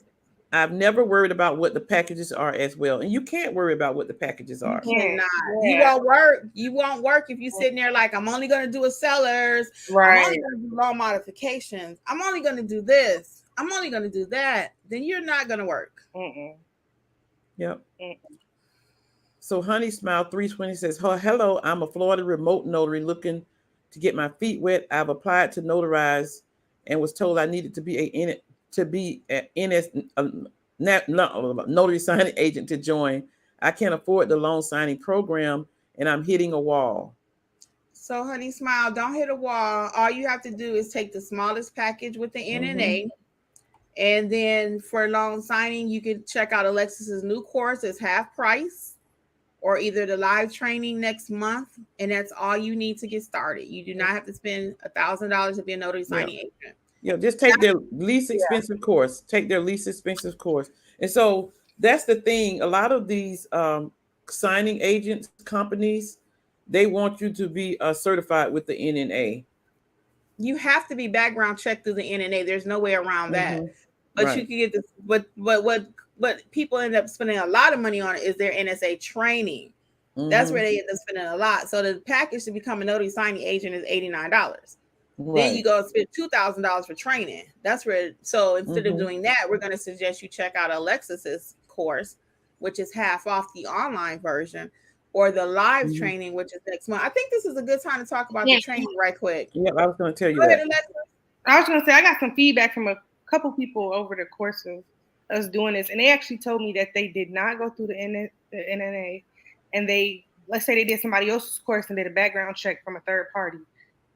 I've never worried about what the packages are as well. And you can't worry about what the packages are. You cannot. You won't work. You won't work if you're sitting there like, I'm only going to do a seller's. Right. I'm only going to do loan modifications. I'm only going to do this. I'm only going to do that. Then you're not going to work. Yep. So Honey Smile 320 says, oh, hello, I'm a Florida remote notary looking to get my feet wet. I've applied to notarize and was told I needed to be notary signing agent to join. I can't afford the loan signing program and I'm hitting a wall. So Honey Smile, don't hit a wall. All you have to do is take the smallest package with the NNA. And then for loan signing, you can check out Alexis's new course. It's half price, or either the live training next month. And that's all you need to get started. You do not have to spend $1,000 to be a notary signing agent. Yeah, just take their least expensive course. Take their least expensive course. And so that's the thing. A lot of these signing agents, companies, they want you to be certified with the NNA. You have to be background checked through the NNA. There's no way around that. But you can get this. But what people end up spending a lot of money on is their NSA training. That's where they end up spending a lot. So the package to become a notary signing agent is $89. Then you go spend $2,000 for training. That's where. So instead of doing that, we're going to suggest you check out Alexis's course, which is half off the online version, or the live training, which is next month. I think this is a good time to talk about the training right quick. Yeah, I was going to tell you that. I was going to say, I got some feedback from a couple people over the course of us doing this, and they actually told me that they did not go through the NNA, and let's say they did somebody else's course and did a background check from a third party.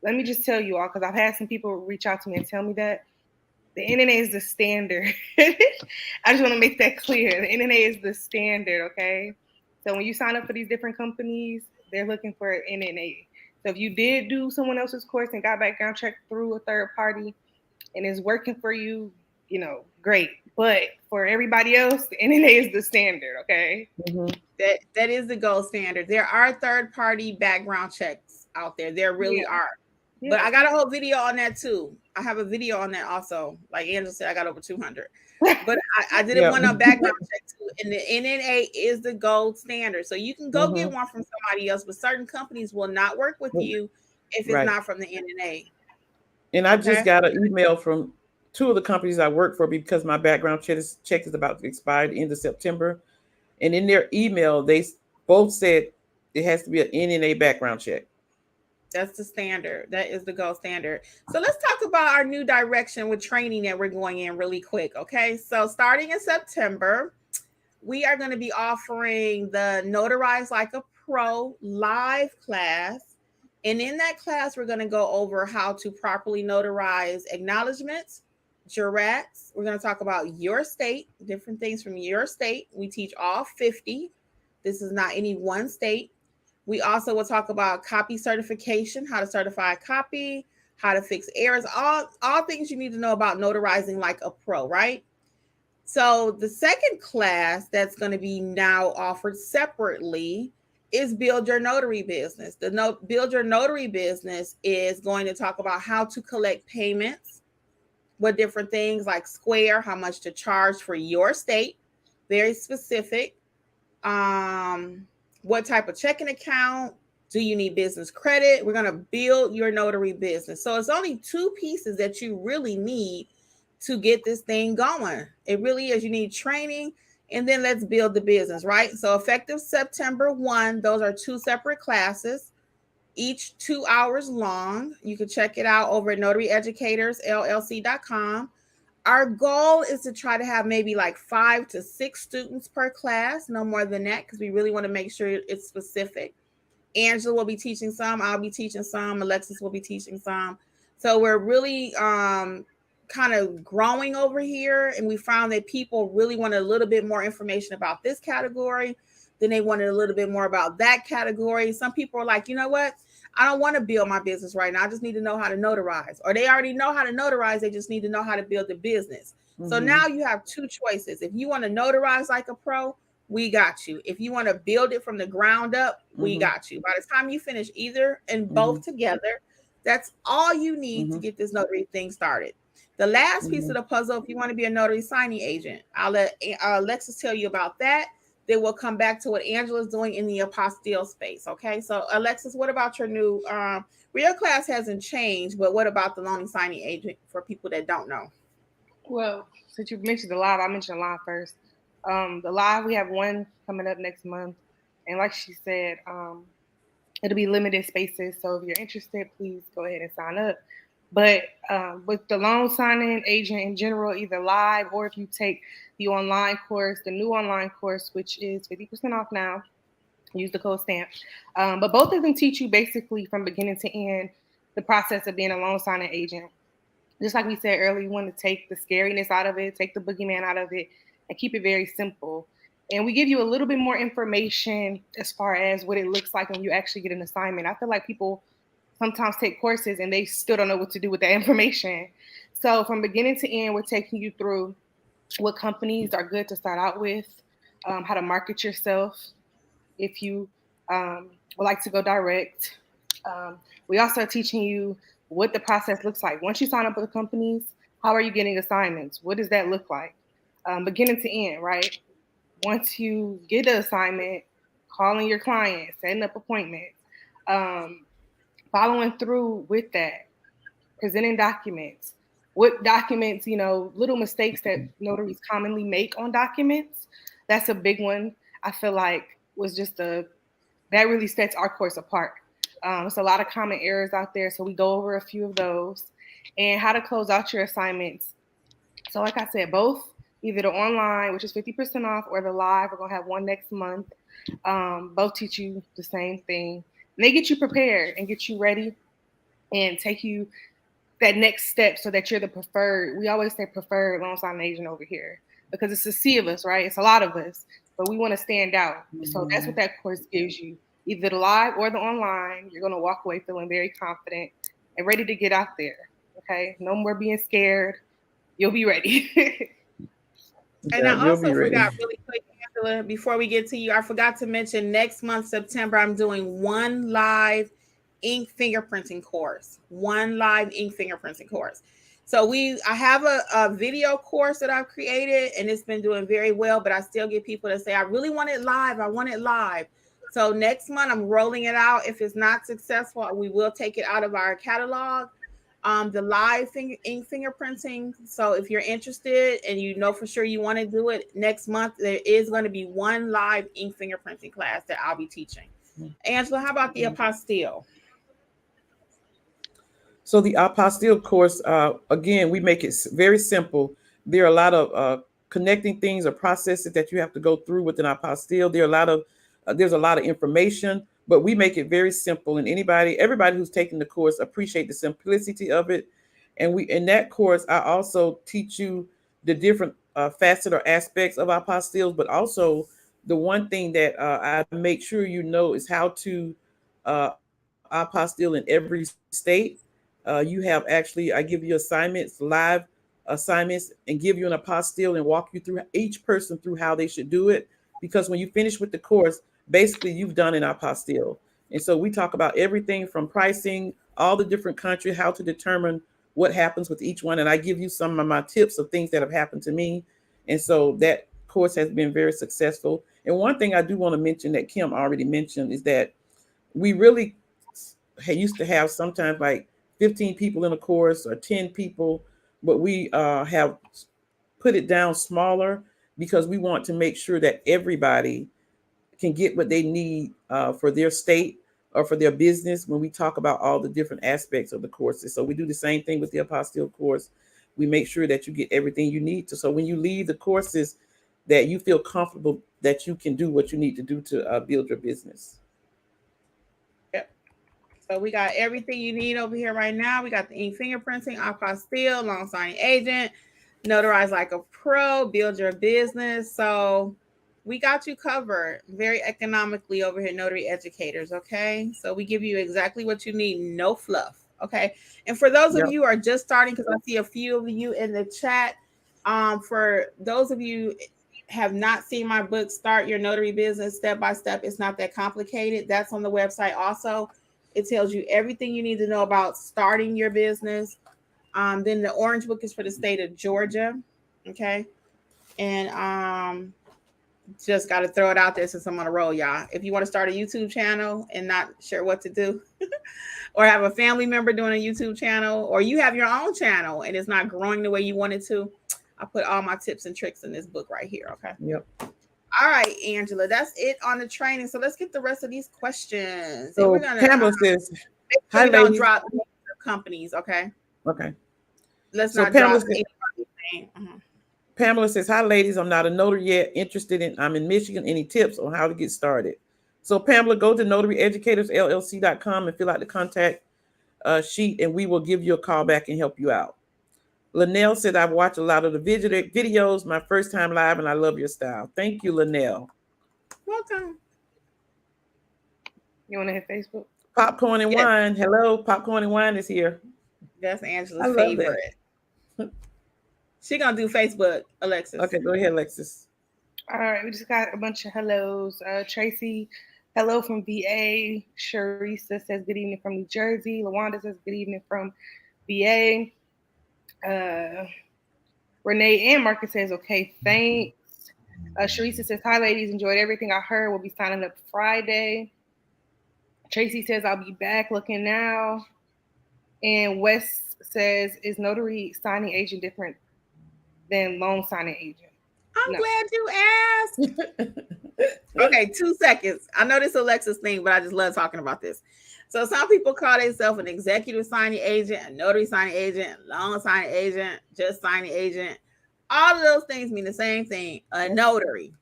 Let me just tell you all, because I've had some people reach out to me and tell me that the NNA is the standard. I just want to make that clear. The NNA is the standard, okay? So when you sign up for these different companies, they're looking for an NNA. So if you did do someone else's course and got background checked through a third party and it's working for you, great. But for everybody else, the NNA is the standard, okay? That is the gold standard. There are third-party background checks out there. There really are. Yeah. But I got a whole video on that too. I have a video on that also. Like Angela said, I got over 200. But I did one on background check too. And the NNA is the gold standard. So you can go get one from somebody else, but certain companies will not work with you if it's not from the NNA. And I just got an email from two of the companies I work for because my background check is about to expire at the end of September. And in their email, they both said it has to be an NNA background check. That's the standard. That is the gold standard. So let's talk about our new direction with training that we're going in really quick. Okay. So starting in September, we are going to be offering the Notarize Like a Pro live class. And in that class, we're going to go over how to properly notarize acknowledgements, Jurats. We're going to talk about your state, different things from your state. We teach all 50. This is not any one state. We also will talk about copy certification, how to certify a copy, how to fix errors, all things you need to know about notarizing like a pro, right? So the second class that's going to be now offered separately is Build Your Notary Business. Build Your Notary Business is going to talk about how to collect payments, what different things like Square, how much to charge for your state, very specific. what type of checking account, do you need business credit? We're going to build your notary business. So it's only two pieces that you really need to get this thing going. It really is. You need training, and then let's build the business, right? So effective September 1, those are two separate classes, each 2 hours long. You can check it out over at notaryeducatorsllc.com. Our goal is to try to have maybe like 5 to 6 students per class, no more than that, because we really want to make sure it's specific. Angela will be teaching some, I'll be teaching some, Alexis will be teaching some. So we're really kind of growing over here, and we found that people really wanted a little bit more information about this category, then they wanted a little bit more about that category. Some people are like, you know what, I don't want to build my business right now, I just need to know how to notarize. Or they already know how to notarize, they just need to know how to build the business. So now you have two choices. If you want to notarize like a pro, we got you. If you want to build it from the ground up, we got you. By the time you finish either and both together, that's all you need to get this notary thing started. The last piece of the puzzle, if you want to be a notary signing agent, I'll let Alexis tell you about that. Then we'll come back to what Angela's doing in the apostille space. Okay. So Alexis, what about your new real class hasn't changed, but what about the loaning signing agent for people that don't know? Well, since you mentioned the live, I'll mention the live first. The live, we have one coming up next month. And like she said, it'll be limited spaces. So if you're interested, please go ahead and sign up. But with the loan signing agent in general, either live or if you take the online course, the new online course, which is 50% off now, use the code STAMP. But both of them teach you basically from beginning to end the process of being a loan signing agent. Just like we said earlier, you want to take the scariness out of it, take the boogeyman out of it, and keep it very simple. And we give you a little bit more information as far as what it looks like when you actually get an assignment. I feel like people sometimes take courses and they still don't know what to do with that information. So from beginning to end, we're taking you through what companies are good to start out with, how to market yourself if you would like to go direct. We also are teaching you what the process looks like. Once you sign up with the companies, how are you getting assignments? What does that look like? Beginning to end, right? Once you get the assignment, calling your client, setting up appointments, following through with that, presenting documents. What documents, little mistakes that notaries commonly make on documents. That's a big one. I feel like was just that really sets our course apart. There's a lot of common errors out there, so we go over a few of those and how to close out your assignments. So like I said, both either the online, which is 50% off, or the live, we're going to have one next month. Both teach you the same thing. And they get you prepared and get you ready and take you that next step so that you're the preferred. We always say preferred loan signing agent over here because it's a sea of us, right? It's a lot of us, but we want to stand out. So that's what that course gives you. Either the live or the online, you're going to walk away feeling very confident and ready to get out there. Okay. No more being scared. You'll be ready. And I also forgot really quick, Angela, before we get to you, I forgot to mention next month, September, I'm doing one live ink fingerprinting course. So I have a video course that I've created and it's been doing very well, but I still get people that say, I really want it live. I want it live. So next month I'm rolling it out. If it's not successful, we will take it out of our catalog. The live ink fingerprinting. So if you're interested and you know for sure you want to do it next month, there is going to be one live ink fingerprinting class that I'll be teaching. Angela, how about the apostille? So the apostille course, again, we make it very simple. There are a lot of connecting things or processes that you have to go through with an apostille. There's a lot of information, but we make it very simple. And everybody who's taking the course appreciate the simplicity of it. And in that course, I also teach you the different facets or aspects of apostilles, but also the one thing that I make sure you know is how to apostille in every state. I give you assignments, live assignments, and give you an apostille and walk you through each person through how they should do it. Because when you finish with the course, basically you've done an apostille. And so we talk about everything from pricing, all the different countries, how to determine what happens with each one. And I give you some of my tips of things that have happened to me. And so that course has been very successful. And one thing I do want to mention that Kim already mentioned is that we really used to have sometimes like 15 people in a course or 10 people, but we have put it down smaller because we want to make sure that everybody can get what they need for their state or for their business when we talk about all the different aspects of the courses. So we do the same thing with the apostille course. We make sure that you get everything you need to. So when you leave the courses, that you feel comfortable that you can do what you need to do to build your business. Yep. So we got everything you need over here right now. We got the ink fingerprinting, apostille, loan signing agent, notarize like a pro, build your business. So we got you covered very economically over here, Notary Educators. Okay. So we give you exactly what you need, no fluff. Okay. And for those of you who are just starting, because I see a few of you in the chat, for those of you have not seen my book, Start Your Notary Business Step by Step, it's not that complicated. That's on the website also. It tells you everything you need to know about starting your business. Then the orange book is for the state of Georgia. Okay. And just got to throw it out there since I'm on a roll, y'all. If you want to start a YouTube channel and not sure what to do, or have a family member doing a YouTube channel, or you have your own channel and it's not growing the way you want it to, I put all my tips and tricks in this book right here. Okay. Yep. All right, Angela, that's it on the training. So let's get the rest of these questions. So and we're gonna Pamela says, hi, we don't drop companies. Okay. Okay. Let's so not Pamela drop says, anybody's name. Pamela says, hi, ladies. I'm not a notary yet. I'm in Michigan. Any tips on how to get started? So Pamela, go to notaryeducatorsllc.com and fill out the contact sheet, and we will give you a call back and help you out. Linnell said, I've watched a lot of the videos, my first time live, and I love your style. Thank you, Linnell. Welcome. You want to hit Facebook? Popcorn and Wine. Hello, Popcorn and Wine is here. That's Angela's favorite. She gonna do Facebook, Alexis. Okay, go ahead, Alexis. All right, we just got a bunch of hellos. Tracy, hello from VA. Sharisa says good evening from New Jersey. LaWanda says good evening from VA. Renee and Marcus says, okay, thanks. Sharisa says, hi, ladies. Enjoyed everything I heard. We'll be signing up Friday. Tracy says, I'll be back looking now. And Wes says, is notary signing agent different than loan signing agent? I'm glad you asked. Okay, 2 seconds. I know this Alexis thing, but I just love talking about this. So some people call themselves an executive signing agent, a notary signing agent, loan signing agent, just signing agent. All of those things mean the same thing. A notary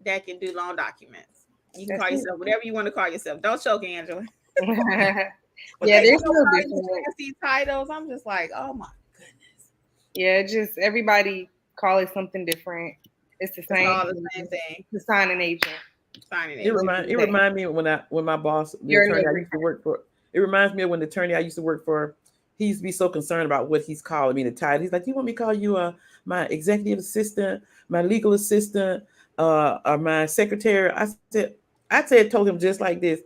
that can do loan documents. You can call yourself whatever you want to call yourself. Don't choke, Angela. Yeah, there's no fancy titles. I'm just like, oh my goodness. Yeah, just everybody call it something different. It's the same. All the same thing. The signing agent. It reminds me when my boss, the attorney I used to work for. It reminds me of when the attorney I used to work for. He used to be so concerned about what he's calling me, the title. He's like, "You want me to call you my executive assistant, my legal assistant, or my secretary?" Told him just like this.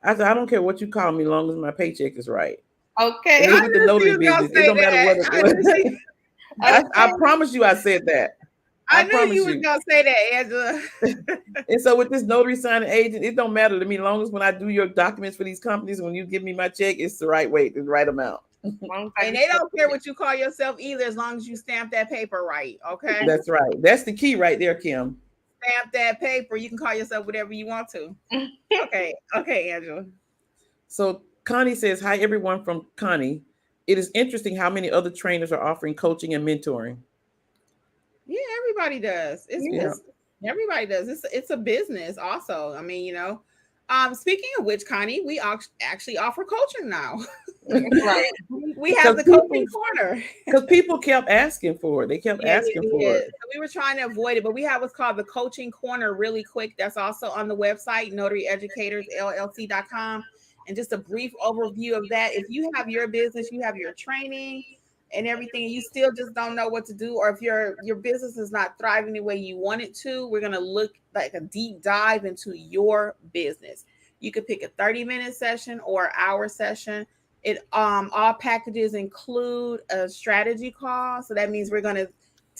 I said, "I don't care what you call me, as long as my paycheck is right." Okay. And with the notary business, it don't matter what it was. I promise you, I said that. I knew you were gonna say that, Angela. And so with this notary signing agent, it don't matter to me, as long as when I do your documents for these companies, when you give me my check, it's the right weight, the right amount. And they don't care what you call yourself either, as long as you stamp that paper right. Okay. That's right. That's the key right there, Kim. Stamp that paper. You can call yourself whatever you want to. Okay, Angela. So Connie says, hi, everyone from Connie. It is interesting how many other trainers are offering coaching and mentoring. Yeah, everybody does. Everybody does. It's a business also. I mean, speaking of which, Connie, we actually offer coaching now. Right. We have the coaching corner. Because people kept asking for it. They kept asking for it. So we were trying to avoid it, but we have what's called the coaching corner really quick. That's also on the website, notaryeducatorsllc.com. And just a brief overview of that. If you have your business, you have your training and everything, and you still just don't know what to do, or if your business is not thriving the way you want it to, we're going to look like a deep dive into your business. You could pick a 30-minute session or an hour session. It all packages include a strategy call. So that means we're going to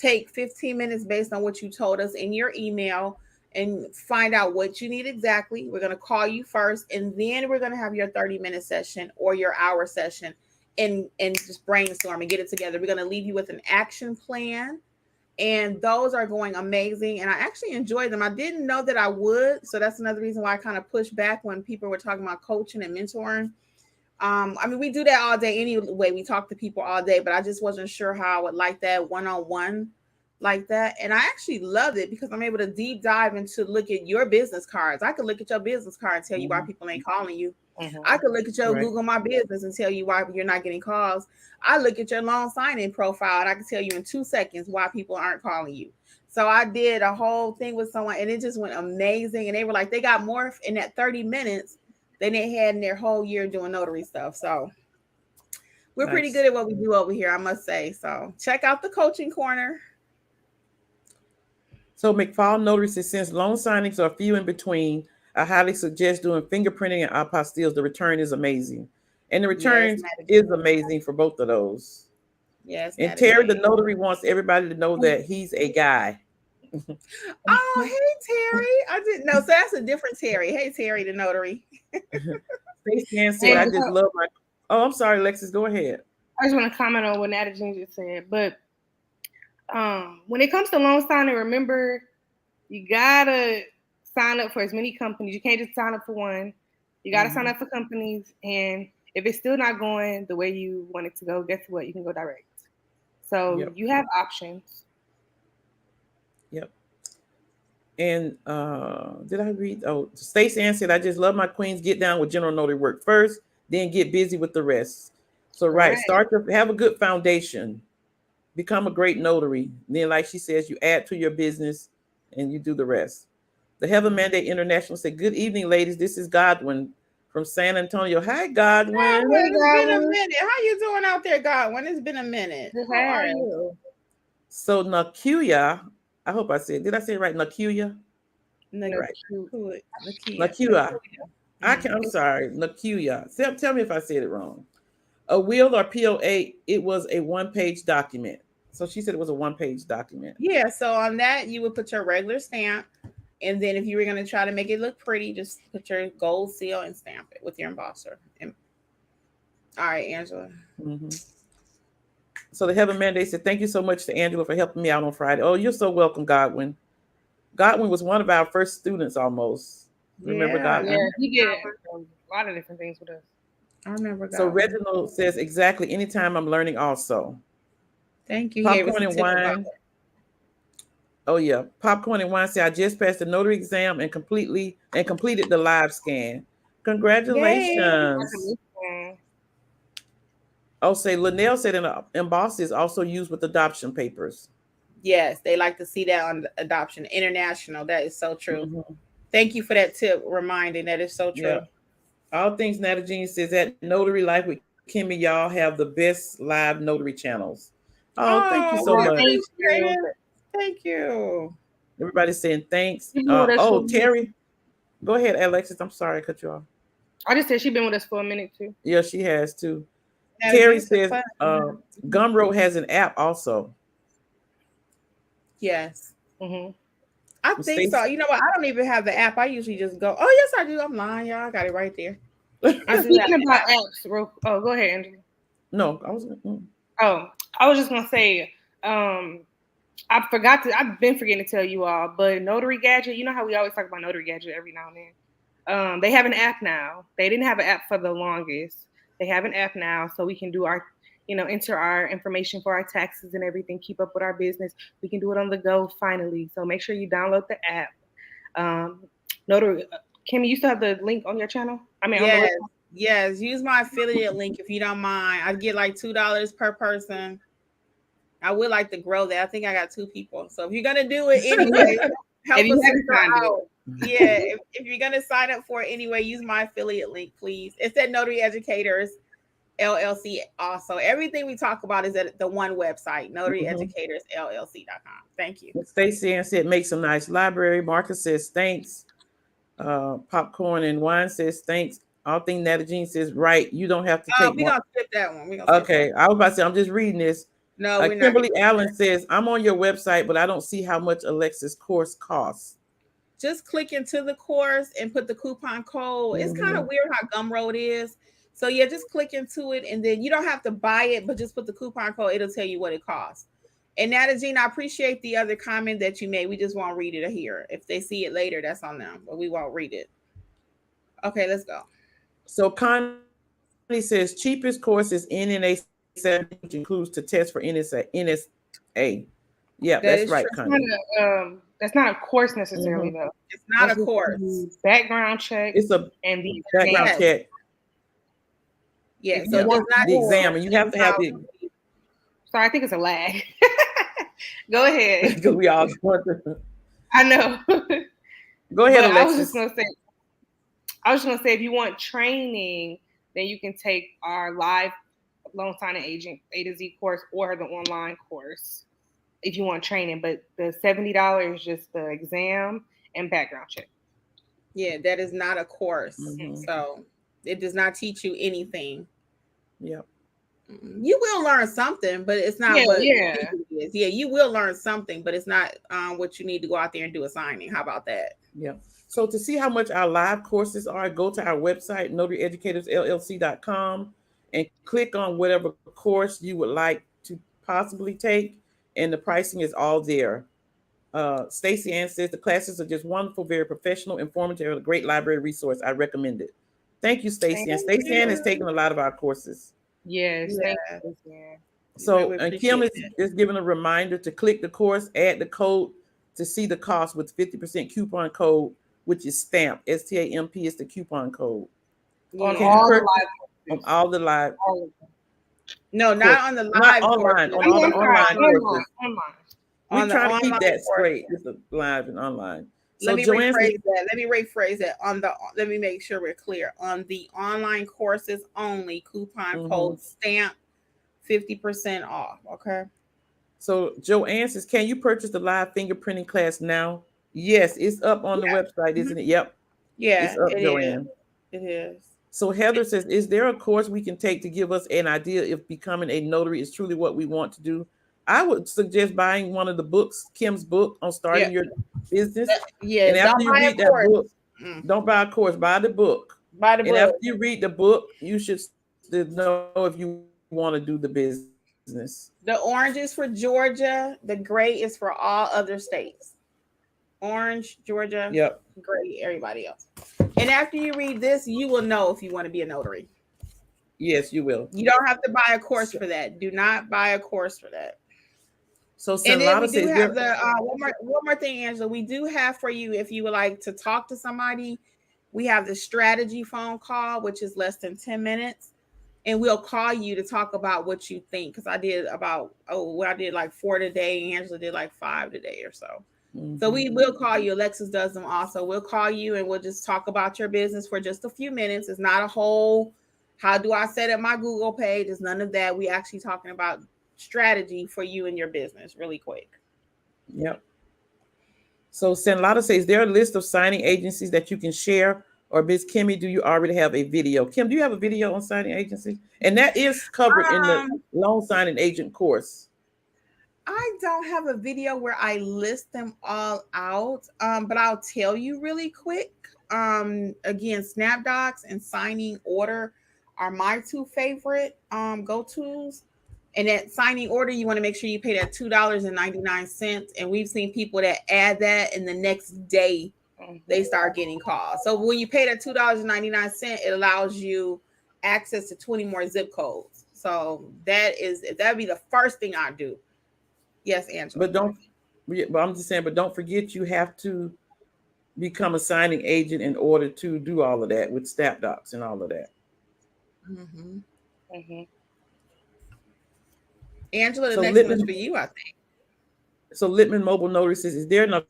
take 15 minutes based on what you told us in your email and find out what you need exactly. We're going to call you first, and then we're going to have your 30-minute session or your hour session and just brainstorm and get it together. We're going to leave you with an action plan, and those are going amazing. And I actually enjoy them. I didn't know that I would. So that's another reason why I kind of pushed back when people were talking about coaching and mentoring. I mean, we do that all day anyway. We talk to people all day, but I just wasn't sure how I would like that one-on-one like that. And I actually loved it because I'm able to deep dive into look at your business cards. I could look at your business card and tell you why people ain't calling you. I could look at your Google My Business and tell you why you're not getting calls. I look at your loan signing profile and I can tell you in 2 seconds why people aren't calling you. So I did a whole thing with someone and it just went amazing. And they were like, they got more in that 30 minutes than they had in their whole year doing notary stuff. So we're pretty good at what we do over here, I must say. So check out the coaching corner. So McFall Notary says, since loan signings are few in between, I highly suggest doing fingerprinting and apostilles. The return is amazing. And the return is amazing for both of those. Yes. And Terry, the notary, wants everybody to know that he's a guy. Oh, hey, Terry. I didn't know. So that's a different Terry. Hey, Terry, the notary. Stacey said, I just love my... Oh, I'm sorry, Alexis. Go ahead. I just want to comment on what Natalie just said. But when it comes to loan signing, remember, you got to sign up for as many companies. You can't just sign up for one. You got to sign up for companies. And if it's still not going the way you want it to go, guess what? You can go direct. So you have options. Yep. And did I read? Oh, Stacey Ann said, I just love my queens. Get down with general notary work first, then get busy with the rest. So, start to have a good foundation. Become a great notary. Then, like she says, you add to your business and you do the rest. The Heaven Mandate International said, good evening, ladies. This is Godwin from San Antonio. Hi, Godwin. It's been a minute. How you doing out there, Godwin? It's been a minute. How are you? So Nakuya, I hope I said, did I say it right? Nakuya? Nakuya. I'm sorry, Nakuya. Tell me if I said it wrong. A will or POA, it was a one-page document. So she said it was a one-page document. Yeah, so on that, you would put your regular stamp. And then if you were going to try to make it look pretty, just put your gold seal and stamp it with your embosser. All right, Angela. So the Heaven Mandate said, thank you so much to Angela for helping me out on Friday. Oh, you're so welcome, Godwin. Godwin was one of our first students almost. Remember Godwin? Yeah, he did a lot of different things with us. I remember Godwin. So Reginald says, exactly, anytime I'm learning also. Thank you. Popcorn and wine. Oh, yeah. Popcorn and wine say, I just passed the notary exam and completed the live scan. Congratulations. Yay. Oh, say Linnell said an emboss is also used with adoption papers. Yes, they like to see that on Adoption International. That is so true. Thank you for that tip reminding. That is so true. Yeah. All things Nata Jean says at Notary Life with Kimmi, y'all have the best live notary channels. Oh, thank you so much. Thank you. Everybody's saying thanks. Terry. Go ahead, Alexis. I'm sorry I cut you off. I just said she's been with us for a minute too. Yeah, she has too. Terry says Gumroad has an app also. Yes. I think so. You know what? I don't even have the app. I usually just go, oh, yes, I do. I'm lying, y'all. I got it right there. I'm speaking about apps. Oh, go ahead, Angela. No, I was. I was just going to say, I've been forgetting to tell you all, but Notary Gadget, you know how we always talk about Notary Gadget every now and then? They have an app now. They didn't have an app for the longest. They have an app now, so we can do our, enter our information for our taxes and everything, keep up with our business. We can do it on the go finally. So make sure you download the app. Notary, Kimmi, you still have the link on your channel? Yes. Use my affiliate link if you don't mind. I get like $2 per person. I would like to grow that. I think I got 2 people. So if you're gonna do it anyway, help us out. Yeah, if you're gonna sign up for it anyway, use my affiliate link, please. It's at Notary Educators LLC. Also, everything we talk about is at the one website, NotaryEducatorsLLC.com. Thank you. Stacey Ann said, make some nice library. Marcus says, thanks. Popcorn and wine says, thanks. All thing Nata Jean says, right. You don't have to take. We're gonna skip that one. Okay, I was about to say, I'm just reading this. No, we're not. Kimberly Allen says, I'm on your website, but I don't see how much Alexa's course costs. Just click into the course and put the coupon code. It's kind of weird how Gumroad is. So yeah, just click into it, and then you don't have to buy it, but just put the coupon code. It'll tell you what it costs. And Nadine, I appreciate the other comment that you made. We just won't read it here. If they see it later, that's on them, but we won't read it. Okay, let's go. So Connie says cheapest course is NNA 7, which includes the test for NSA. Yeah, that's right, Connie. That's not a course necessarily, though. It's not a course. Background check. It's a and the background check. Yeah, so it's not the exam, and you have to have the. Sorry, I think it's a lag. Go ahead. Because we all want to. I know. Go ahead, Alexis. I was just gonna say, if you want training, then you can take our live loan signing agent A to Z course or the online course if you want training. But the $70 is just the exam and background check. Yeah, that is not a course. So it does not teach you anything. Yep. You will learn something, but it's not what it is. Yeah, you will learn something, but it's not what you need to go out there and do a signing. How about that? Yeah. So to see how much our live courses are, go to our website, notaryeducatorsllc.com, and click on whatever course you would like to possibly take, and the pricing is all there. Stacey Ann says the classes are just wonderful, very professional, informative, a great library resource. I recommend it. Thank you, Stacey Ann. Stacey Ann has taken a lot of our courses. Yes, thank you. So, and Kim is giving a reminder to click the course, add the code to see the cost with 50% coupon code, which is STAMP. STAMP is the coupon code. On all the live. No, not on the live. Not online. On all the online courses. We're trying to keep that straight with the live and online. Let me rephrase that. Let me make sure we're clear. On the online courses only, coupon code STAMP 50% off. Okay. So Joanne says, can you purchase the live fingerprinting class now? Yes, it's up on the website, isn't it? Yep. Yeah, it's up, Joanne. It is. So Heather says, is there a course we can take to give us an idea if becoming a notary is truly what we want to do? I would suggest buying one of the books, Kim's book on starting your business. And after you read that book, don't buy a course, buy the book. And after you read the book, you should know if you want to do the business. The orange is for Georgia. The gray is for all other states. Orange, Georgia, gray, everybody else. And after you read this, you will know if you want to be a notary. Yes, you will. You don't have to buy a course for that. Do not buy a course for that. So, and then we do have the one more thing, Angela. We do have for you, if you would like to talk to somebody, we have the strategy phone call, which is less than 10 minutes. And we'll call you to talk about what you think. Because I did like 4 today. Angela did like 5 today or so. So we will call you. Alexis does them also. We'll call you and we'll just talk about your business for just a few minutes. It's not a whole, how do I set up my Google page? It's none of that. We actually talking about strategy for you and your business really quick. Yep. So Senlata says, there are a list of signing agencies that you can share, or Ms. Kimmi, do you already have a video? Kim, do you have a video on signing agencies? And that is covered in the loan signing agent course. I don't have a video where I list them all out, but I'll tell you really quick. Again, Snapdocs and signing order are my 2 favorite go-tos. And at signing order, you want to make sure you pay that $2.99. And we've seen people that add that, and the next day they start getting calls. So when you pay that $2.99, it allows you access to 20 more zip codes. So that'd be the first thing I do. Yes, Angela. But I'm just saying, but don't forget you have to become a signing agent in order to do all of that with Snapdocs and all of that. Angela, the next one's for you, I think. So Littman Mobile Notary says, is there no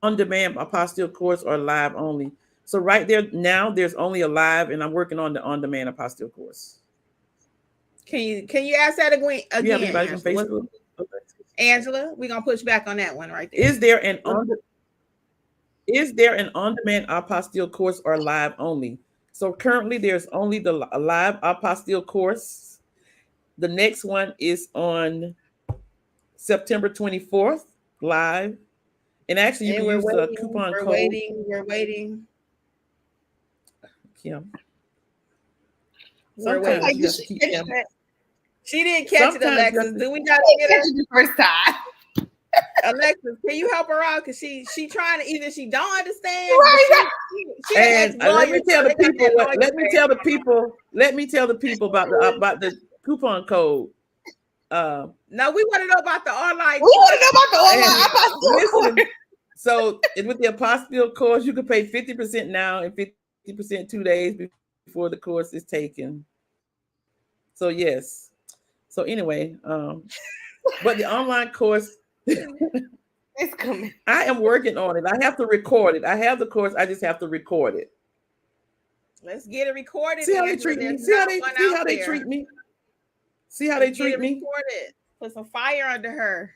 on-demand apostille course or live only? So right there now, there's only a live, and I'm working on the on-demand apostille course. Can you ask that again? You have anybody from Facebook? Angela, we're gonna push back on that one right there. Is there an on-demand apostille course or live only? So currently there's only the live apostille course. The next one is on September 24th, live. And actually, you can use the coupon code. We're waiting. Kim. Sometimes you have to keep Kim. She didn't catch it, Alexis. Do we gotta get her the first time? Alexis, can you help her out? Because she trying to, either she don't understand. Right. And let me tell the people about the coupon code. No, we want to know about the online. We want to know about the online. Listen, so with the apostille course, you can pay 50% now and 50% 2 days before the course is taken. So yes. So anyway, but the online course, it's coming. I am working on it. I have to record it. I have the course. I just have to record it. Let's get it recorded. See how they treat me. See how they treat me. See how they treat me. Recorded. Put some fire under her.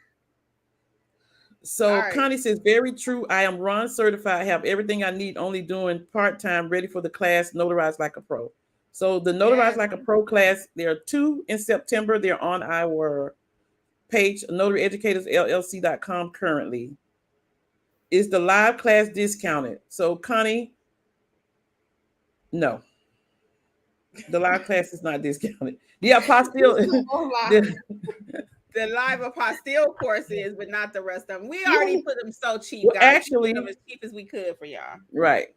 So right. Connie says, very true. I am Ron certified. I have everything I need, only doing part-time, ready for the class, Notarize Like a Pro. So the Notarize Like a Pro class, there are 2 in September. They're on our page, notaryeducatorsllc.com currently. Is the live class discounted? So Connie, no. The live class is not discounted. The apostille, the live apostille course is, but not the rest of them. We already put them so cheap, well, guys. Actually, we put them as cheap as we could for y'all. Right.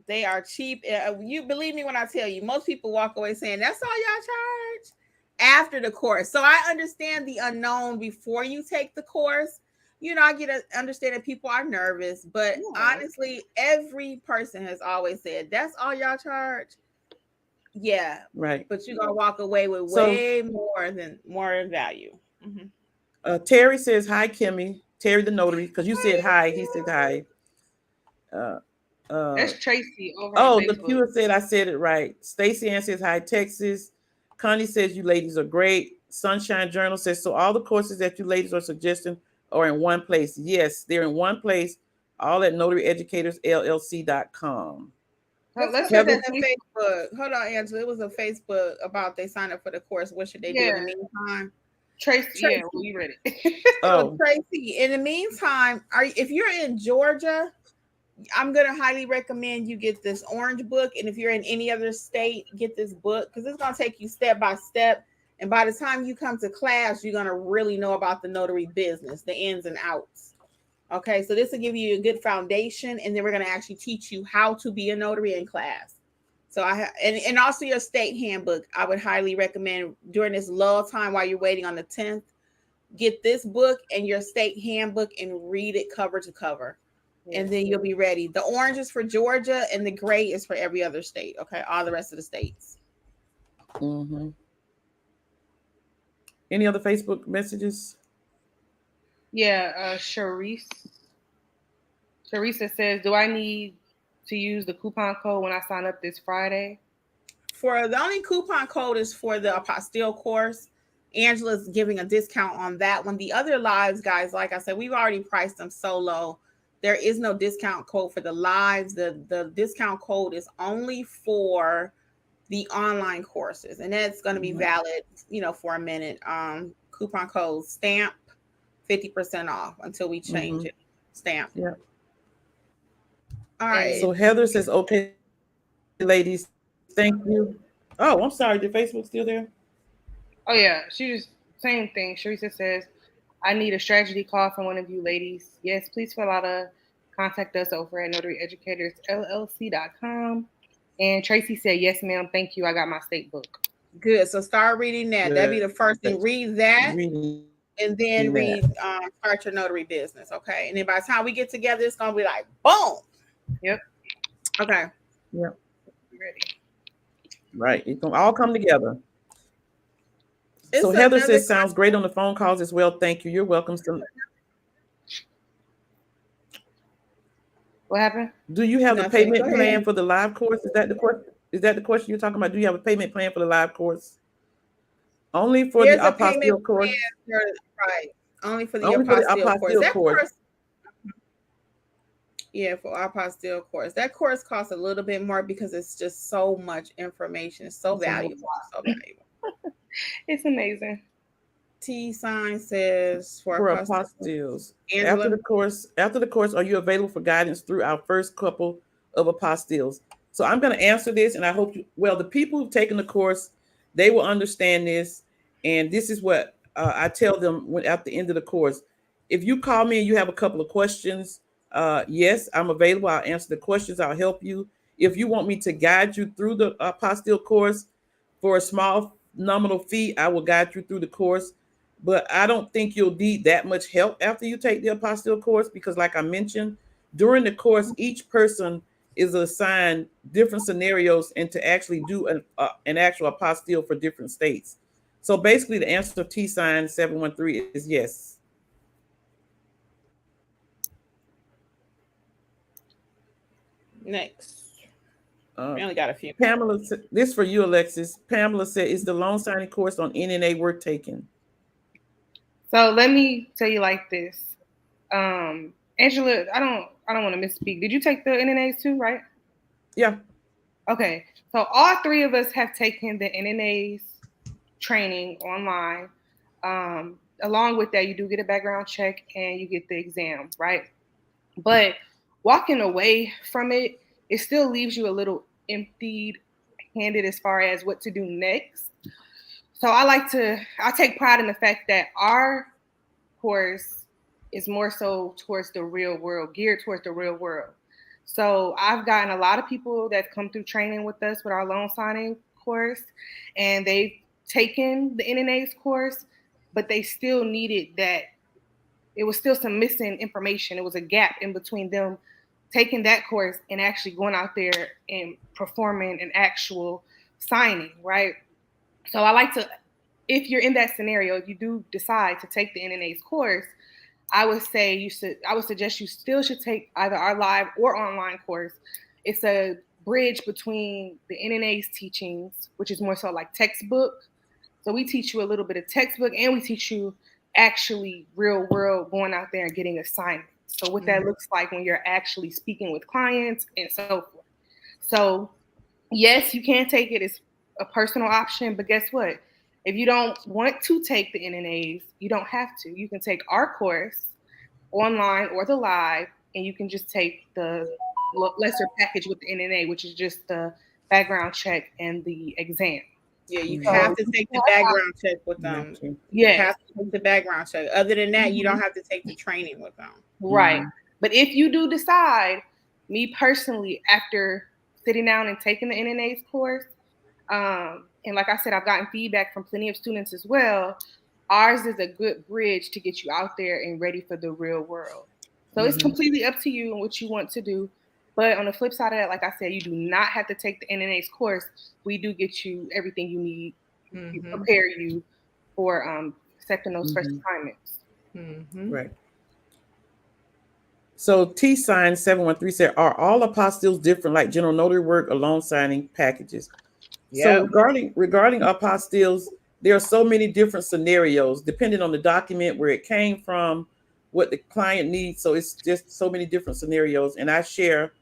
They are cheap. You believe me when I tell you, most people walk away saying, that's all y'all charge after the course. So I understand the unknown before you take the course. You know, I understand that people are nervous, but honestly, every person has always said, that's all y'all charge. Yeah, right. But you're gonna walk away with way more in value. Mm-hmm. Terry says hi, Kimmi. Terry the notary, because you said hi. He said hi. That's Tracy over on Facebook. The viewer said I said it right. Stacy Ann says hi, Texas. Connie says you ladies are great. Sunshine Journal says so. All the courses that you ladies are suggesting are in one place. Yes, they're in one place. All at notaryeducatorsllc.com. Let's put that in Facebook. Hold on, Angela. It was a Facebook about they sign up for the course. What should they do in the meantime? Tracy, we ready. So Tracy, in the meantime, if you're in Georgia, I'm gonna highly recommend you get this orange book. And if you're in any other state, get this book because it's gonna take you step by step. And by the time you come to class, you're gonna really know about the notary business, the ins and outs. Okay, so this will give you a good foundation, and then we're going to actually teach you how to be a notary in class. So and also your state handbook. I would highly recommend during this lull time while you're waiting on the 10th, get this book and your state handbook and read it cover to cover, and then you'll be ready. The orange is for Georgia, and the gray is for every other state. Okay, all the rest of the states. Mm-hmm. Any other Facebook messages? Yeah, Charissa says, do I need to use the coupon code when I sign up this Friday? For the only coupon code is for the apostille course. Angela's giving a discount on that one. The other lives, guys, like I said, we've already priced them so low. There is no discount code for the lives. The discount code is only for the online courses, and that's going to be valid, for a minute. Coupon code STAMP. 50% off until we change it. Stamp. Yeah. All right. So Heather says, okay, ladies, thank you. Oh, I'm sorry. Did Facebook still there? Oh, yeah. She just, same thing. Teresa says, I need a strategy call from one of you ladies. Yes, please feel out to contact us over at notaryeducatorsllc.com. And Tracy said, yes, ma'am. Thank you. I got my state book. Good. So start reading that. Good. That'd be the first thing. Read that. And then start your notary business, okay? And then by the time we get together, it's gonna be like boom. Yep. Okay. Yep. Ready. Right. It's gonna all come together. So Heather says, sounds great on the phone calls as well. Thank you. You're welcome. What happened? Do you have a payment plan for the live course? Is that the question? Is that the question you're talking about? Do you have a payment plan for the live course? Only for the apostille course. Right. Only for the apostille course. Yeah, for apostille course. That course costs a little bit more because it's just so much information. It's so valuable. So valuable. It's amazing. T sign says for apostilles. Angela. After the course, are you available for guidance through our first couple of apostilles? So I'm going to answer this, and I hope the people who've taken the course, they will understand this, and this is what I tell them at the end of the course. If you call me and you have a couple of questions, yes, I'm available. I'll answer the questions. I'll help you. If you want me to guide you through the apostille course for a small nominal fee, I will guide you through the course. But I don't think you'll need that much help after you take the apostille course because, like I mentioned, during the course, each person is assigned different scenarios and to actually do an actual apostille for different states. So basically, the answer to T sign 713 is yes. Next. We only got a few. Pamela, this for you, Alexis. Pamela said, "Is the loan signing course on NNA worth taking?" So let me tell you like this, Angela. I don't want to misspeak. Did you take the NNAs too, right? Yeah. Okay. So all three of us have taken the NNAs training online. Along with that, you do get a background check and you get the exam, right? But walking away from it, it still leaves you a little empty-handed as far as what to do next. So I take pride in the fact that our course is more so towards the real world, geared towards the real world. So I've gotten a lot of people that come through training with us with our loan signing course, and they've taken the NNA's course, but they still needed that. It was still some missing information. It was a gap in between them taking that course and actually going out there and performing an actual signing, right? So I like to, if you're in that scenario, if you do decide to take the NNA's course, I would suggest you still should take either our live or online course. It's a bridge between the NNA's teachings, which is more so like textbook. So we teach you a little bit of textbook and we teach you actually real world going out there and getting assignments. So what that looks like when you're actually speaking with clients and so forth. So yes, you can take it as a personal option, but guess what? If you don't want to take the NNAs, you don't have to. You can take our course online or the live, and you can just take the lesser package with the NNA, which is just the background check and the exam. Yeah, you have to take the background check with them. Yeah, you have to take the background check. Other than that, you don't have to take the training with them. Right. But if you do decide, me personally, after sitting down and taking the NNA's course, and like I said, I've gotten feedback from plenty of students as well. Ours is a good bridge to get you out there and ready for the real world. So it's completely up to you and what you want to do. But on the flip side of that, like I said, you do not have to take the NNA's course. We do get you everything you need to prepare you for accepting those first assignments. Right. So T sign 713 said, "Are all apostilles different, like general notary work or loan signing packages?" So regarding apostilles, there are so many different scenarios depending on the document, where it came from, what the client needs. So it's just so many different scenarios, and I share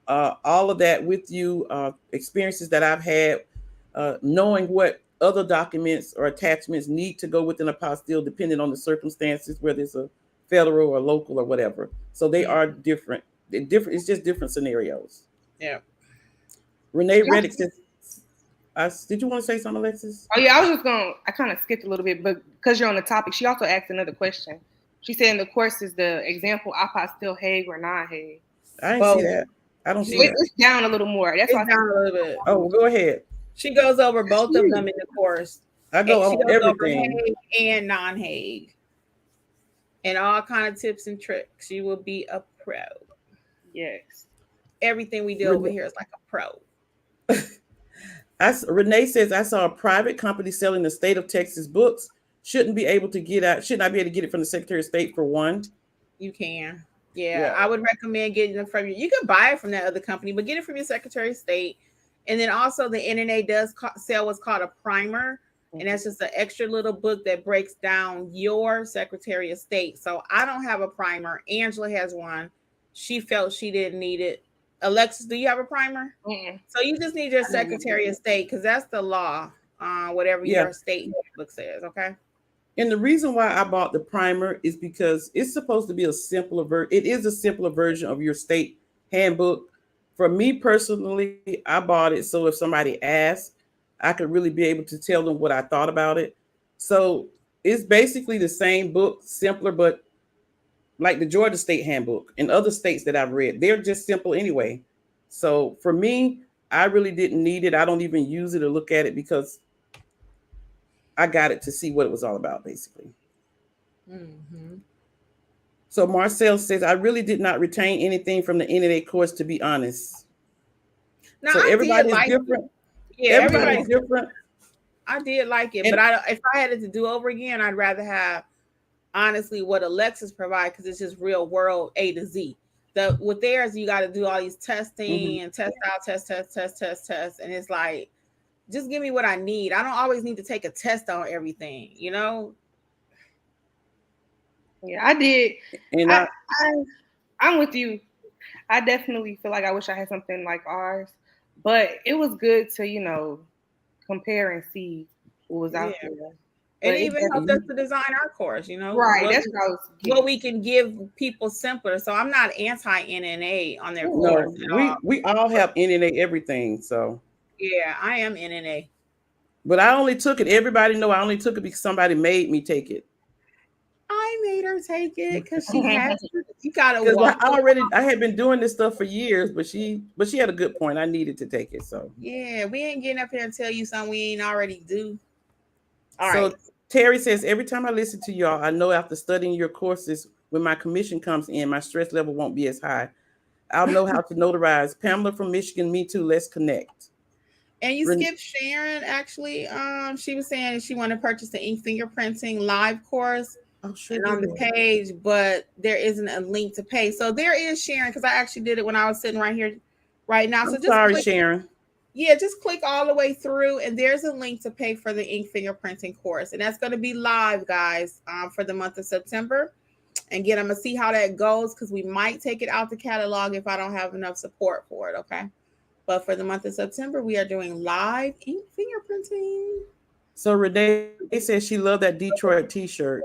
all of that with you, experiences that I've had, knowing what other documents or attachments need to go with an apostille depending on the circumstances, whether it's a federal or local or whatever. So they are different. It's just different scenarios. Yeah. Renee Reddick says, did you want to say something, Alexis? Oh yeah, I kind of skipped a little bit, but because you're on the topic, she also asked another question. She said in the course is the example apostille Hague or non-Hague? I didn't see that. I don't see that. It's down a little more. That's why down a little bit. Oh, go ahead. She goes over both of them in the course. I go on everything. Over Hague and non-Hague. And all kind of tips and tricks. You will be a pro. Yes. Everything we do over here is like a pro. Renee says, "I saw a private company selling the state of Texas books. Shouldn't I be able to get it from the Secretary of State for one?" You can. Yeah, I would recommend getting it from you. You can buy it from that other company, but get it from your Secretary of State. And then also the NNA does sell what's called a primer. And that's just an extra little book that breaks down your Secretary of State. So I don't have a primer. Angela has one. She felt she didn't need it. Alexis, do you have a primer? So you just need your Secretary of State, because that's the law. whatever Yeah. your state book says. Okay. And the reason why I bought the primer is because it's supposed to be a simpler version. It is a simpler version of your state handbook. For me personally, I bought it so if somebody asked, I could really be able to tell them what I thought about it. So it's basically the same book, simpler, but like the Georgia State Handbook and other states that I've read, they're just simple anyway. So for me, I really didn't need it. I don't even use it or look at it because I got it to see what it was all about, basically. Mm-hmm. So Marcel says, I really did not retain anything from the NNA course, to be honest. Now So I did everybody is like different. it. Yeah, Everybody's different. I did like it, And but if I had it to do over again, I'd rather have honestly what Alexis provide because it's just real world A to Z. With theirs, you got to do all these mhm. testing and test out, test, and it's like just give me what I need. I don't always need to take a test on everything, you know. Yeah, I did. And I'm with you. I definitely feel like I wish I had something like ours, but it was good to compare and see what was Yeah, out there. and But it even helped us definitely to design our course. You know right. That's what I was what getting. we can give people simpler. So I'm not anti NNA on their course no, at all. we all have NNA everything. So, Yeah, I am NNA. but I only took it. Everybody know I only took it because somebody made me take it. I made her take it because she has to. You gotta Because walk the I had been doing this stuff for years, but she had a good point. I needed to take it. So Yeah, we ain't getting up here and tell you something we ain't already do. All right. so Terry says every time I listen to y'all, I know after studying your courses, when my commission comes in, my stress level won't be as high. I'll know how to notarize. Pamela from Michigan, me too. Let's connect. And you Ren- skipped Sharon, actually. She was saying she wanted to purchase the ink fingerprinting live course oh, sure and on the did. page, but there isn't a link to pay. So there is Sharon, because I actually did it when I was sitting right here right now. So I'm just sorry, click, Sharon. yeah, just click all the way through, and there's a link to pay for the ink fingerprinting course. And that's going to be live, guys, for the month of September. And again, I'm going to see how that goes because we might take it out the catalog if I don't have enough support for it, okay? But for the month of September, we are doing live ink fingerprinting. So Renee says she loved that Detroit T-shirt.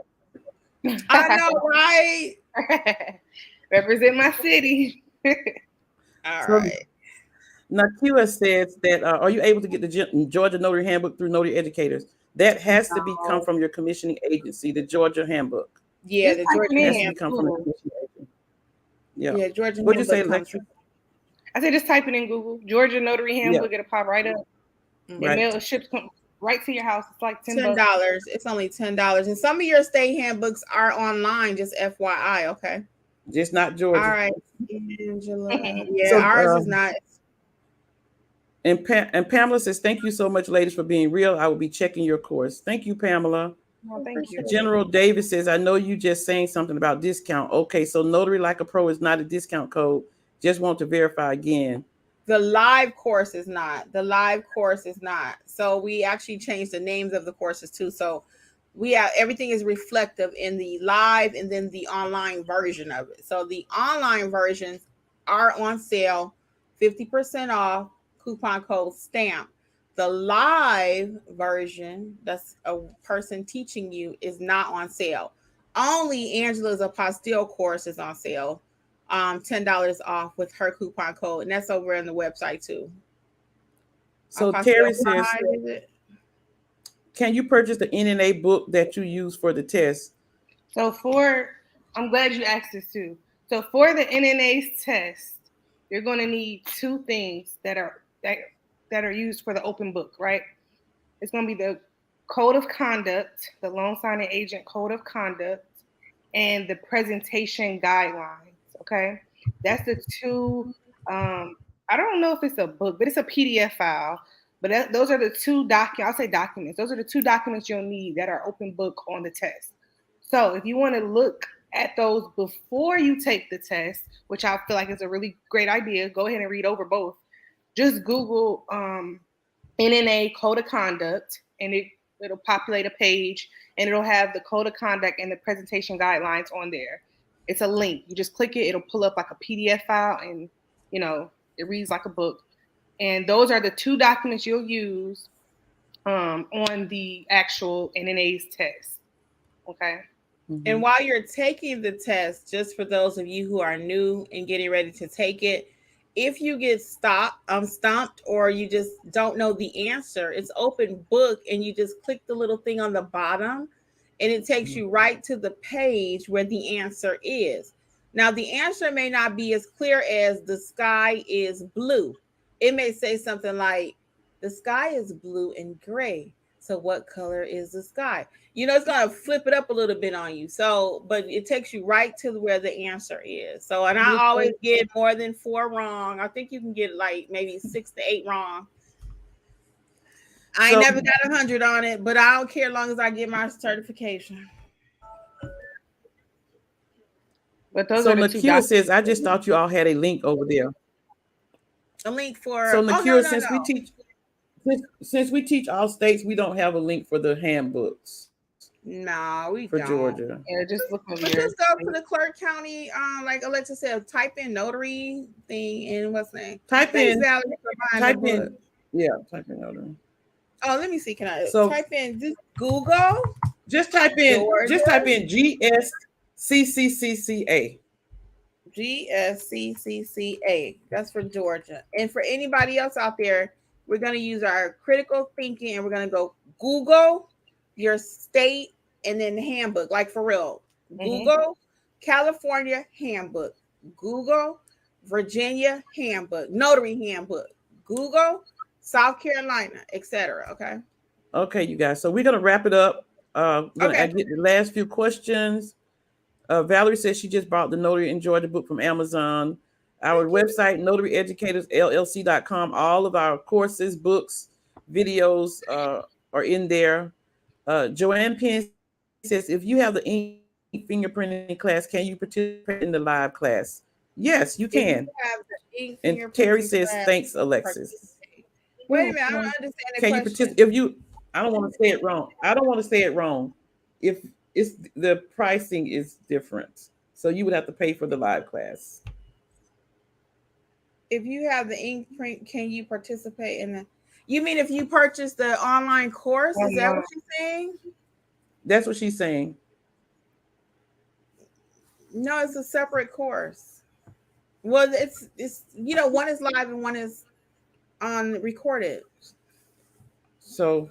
I know, right? Represent my city. All So right. Nakila says that are you able to get the Georgia Notary Handbook through Notary Educators? That has to be come from your commissioning agency, the Georgia Handbook. Yeah, Just the type Georgia it It has in to be come from the Google. commissioning agency. Yeah. Yeah, Georgia What'd you say, handbook comes Alexa? from. I said just type it in Google. Georgia Notary Yeah. Handbook. It'll pop right up. Mhm. And Right. mail ships come right to your house. It's like $10. $10. It's only $10. And some of your state handbooks are online, just FYI, okay? Just not All Georgia. right, Angela. Yeah, So ours is not. and Pamela says, thank you so much, ladies, for being real. I will be checking your course. Thank you, Pamela. Well, thank you. General Davis says, I know you just saying something about discount. Okay, so Notary Like a Pro is not a discount code. Just want to verify again. The live course is not. The live course is not. So we actually changed the names of the courses too. So we have everything is reflective in the live and then the online version of it. So the online versions are on sale, 50% off, coupon code stamp. The live version, that's a person teaching you, is not on sale. Only Angela's apostille course is on sale. $10 off with her coupon code, and that's over on the website too. So Apostille Terry says, Pride, is it? can you purchase the NNA book that you use for the test? So I'm glad you asked this too. So for the NNA's test, you're going to need two things that are used for the open book, right? It's going to be the code of conduct, the loan signing agent code of conduct, and the presentation guidelines. Okay, that's the two. I don't know if it's a book, but it's a PDF file. But those are the two documents. I'll say documents. Those are the two documents you'll need that are open book on the test. So if you want to look at those before you take the test, which I feel like is a really great idea, go ahead and read over both. Just Google NNA code of conduct, and it'll populate a page, and it'll have the code of conduct and the presentation guidelines on there. It's a link. You just click it, it'll pull up like a PDF file, and it reads like a book. And those are the two documents you'll use on the actual NNA's test. Okay. Mhm. And while you're taking the test, just for those of you who are new and getting ready to take it, if you get stumped, or you just don't know the answer, it's open book, and you just click the little thing on the bottom, and it takes you right to the page where the answer is. Now, the answer may not be as clear as the sky is blue. It may say something like, the sky is blue and gray. So, what color is the sky? It's going to flip it up a little bit on you. So, but it takes you right to where the answer is. So, and I always get more than 4 wrong. I think you can get like maybe 6 to 8 wrong. I never got 100 on it, but I don't care as long as I get my certification. But those so are the two Nakira says, I just thought you all had a link over there. A link for So Nakira, since we no. teach all states, we don't have a link for the handbooks. No, we for don't. Georgia. Yeah, just look over But here. just go to the Clark County, like Alexa said, type in notary thing and what's the name? Type in notary. Notary. Oh, let me see. Can I type in just Google? Just type in Georgia. GSCCCCA. GSCCCA. That's for Georgia. And for anybody else out there, we're going to use our critical thinking, and we're going to go Google your state and then the handbook, like for real. Google California handbook, Google Virginia handbook, notary handbook, Google South Carolina, etc. Okay, you guys. So we're gonna wrap it up. Get the last few questions. Valerie says she just bought the Notary in Georgia book from Amazon. Our website, notaryeducatorsllc.com. All of our courses, books, videos are in there. Joanne Penn says, if you have the ink fingerprinting class, can you participate in the live class? Yes, you can. And Terry says, thanks, Alexis. Wait a minute, I don't understand the question. You participate? I don't want to say it wrong. If it's the pricing is different, so you would have to pay for the live class. If you have the ink print, can you participate in the? You mean if you purchase the online course? Is that what you're saying? That's what she's saying. No, it's a separate course. Well, it's one is live and one is on recorded. So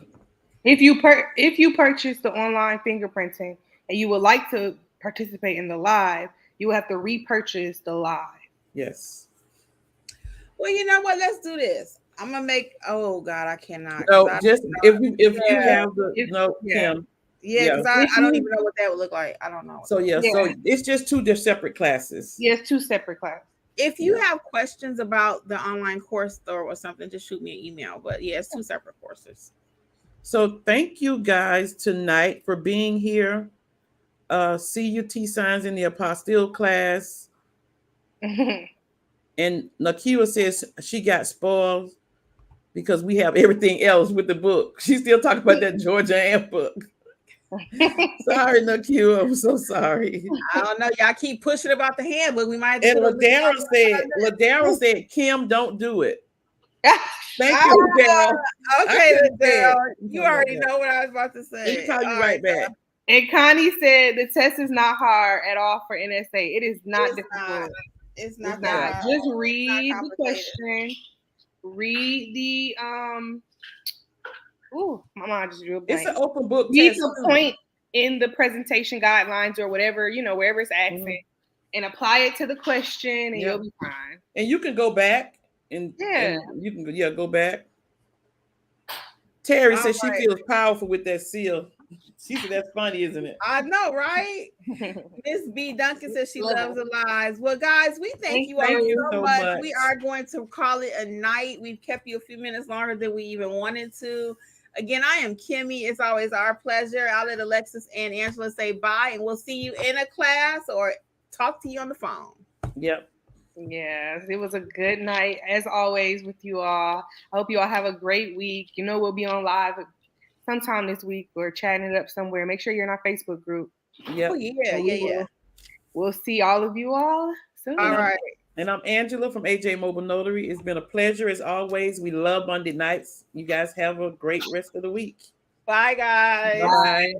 if you purchase the online fingerprinting and you would like to participate in the live, you will have to repurchase the live. Yes. Well, you know what? Let's do this. I'm gonna make. Oh God, I cannot. No, just if you have the Kim. Yeah, because I don't even know what that would look like. I don't know. So so it's just 2 separate classes. Yes, 2 separate classes. If you have questions about the online course store or something, just shoot me an email. But yeah, it's 2 separate courses. So thank you guys tonight for being here. CUT signs in the apostille class. And Nakira says she got spoiled because we have everything else with the book. She's still talking about that Georgia handbook. Sorry, Nakira. I'm so sorry. I don't know. Y'all keep pushing about the handbook. We might. And Ladaro said, Kim, don't do it. Thank you, Ladaro. Okay, Ladaro. You already know what I was about to say. Let me call you right back. And Connie said the test is not hard at all for NSA. It is not difficult. It's not. Just read the question. Read the Ooh, my mom just drew a blank. It's an open book. Read the point in the presentation guidelines or whatever, wherever it's asking, and apply it to the question, and you'll be fine. And you can go back and you can go back. Terry says she feels powerful with that seal. She said that's funny, isn't it? I know, right? Miss B. Duncan says she loves the lies. Well, guys, we thank you all so much. We are going to call it a night. We've kept you a few minutes longer than we even wanted to. Again, I am Kimmi. It's always our pleasure. I'll let Alexis and Angela say bye, and we'll see you in a class or talk to you on the phone. Yep. Yes, it was a good night, as always, with you all. I hope you all have a great week. We'll be on live sometime this week or chatting it up somewhere. Make sure you're in our Facebook group. Yep. Oh, yeah. We'll see all of you all soon. All right. And I'm Angela from AJ Mobile Notary. It's been a pleasure as always. We love Monday nights. You guys have a great rest of the week. Bye, guys. Bye.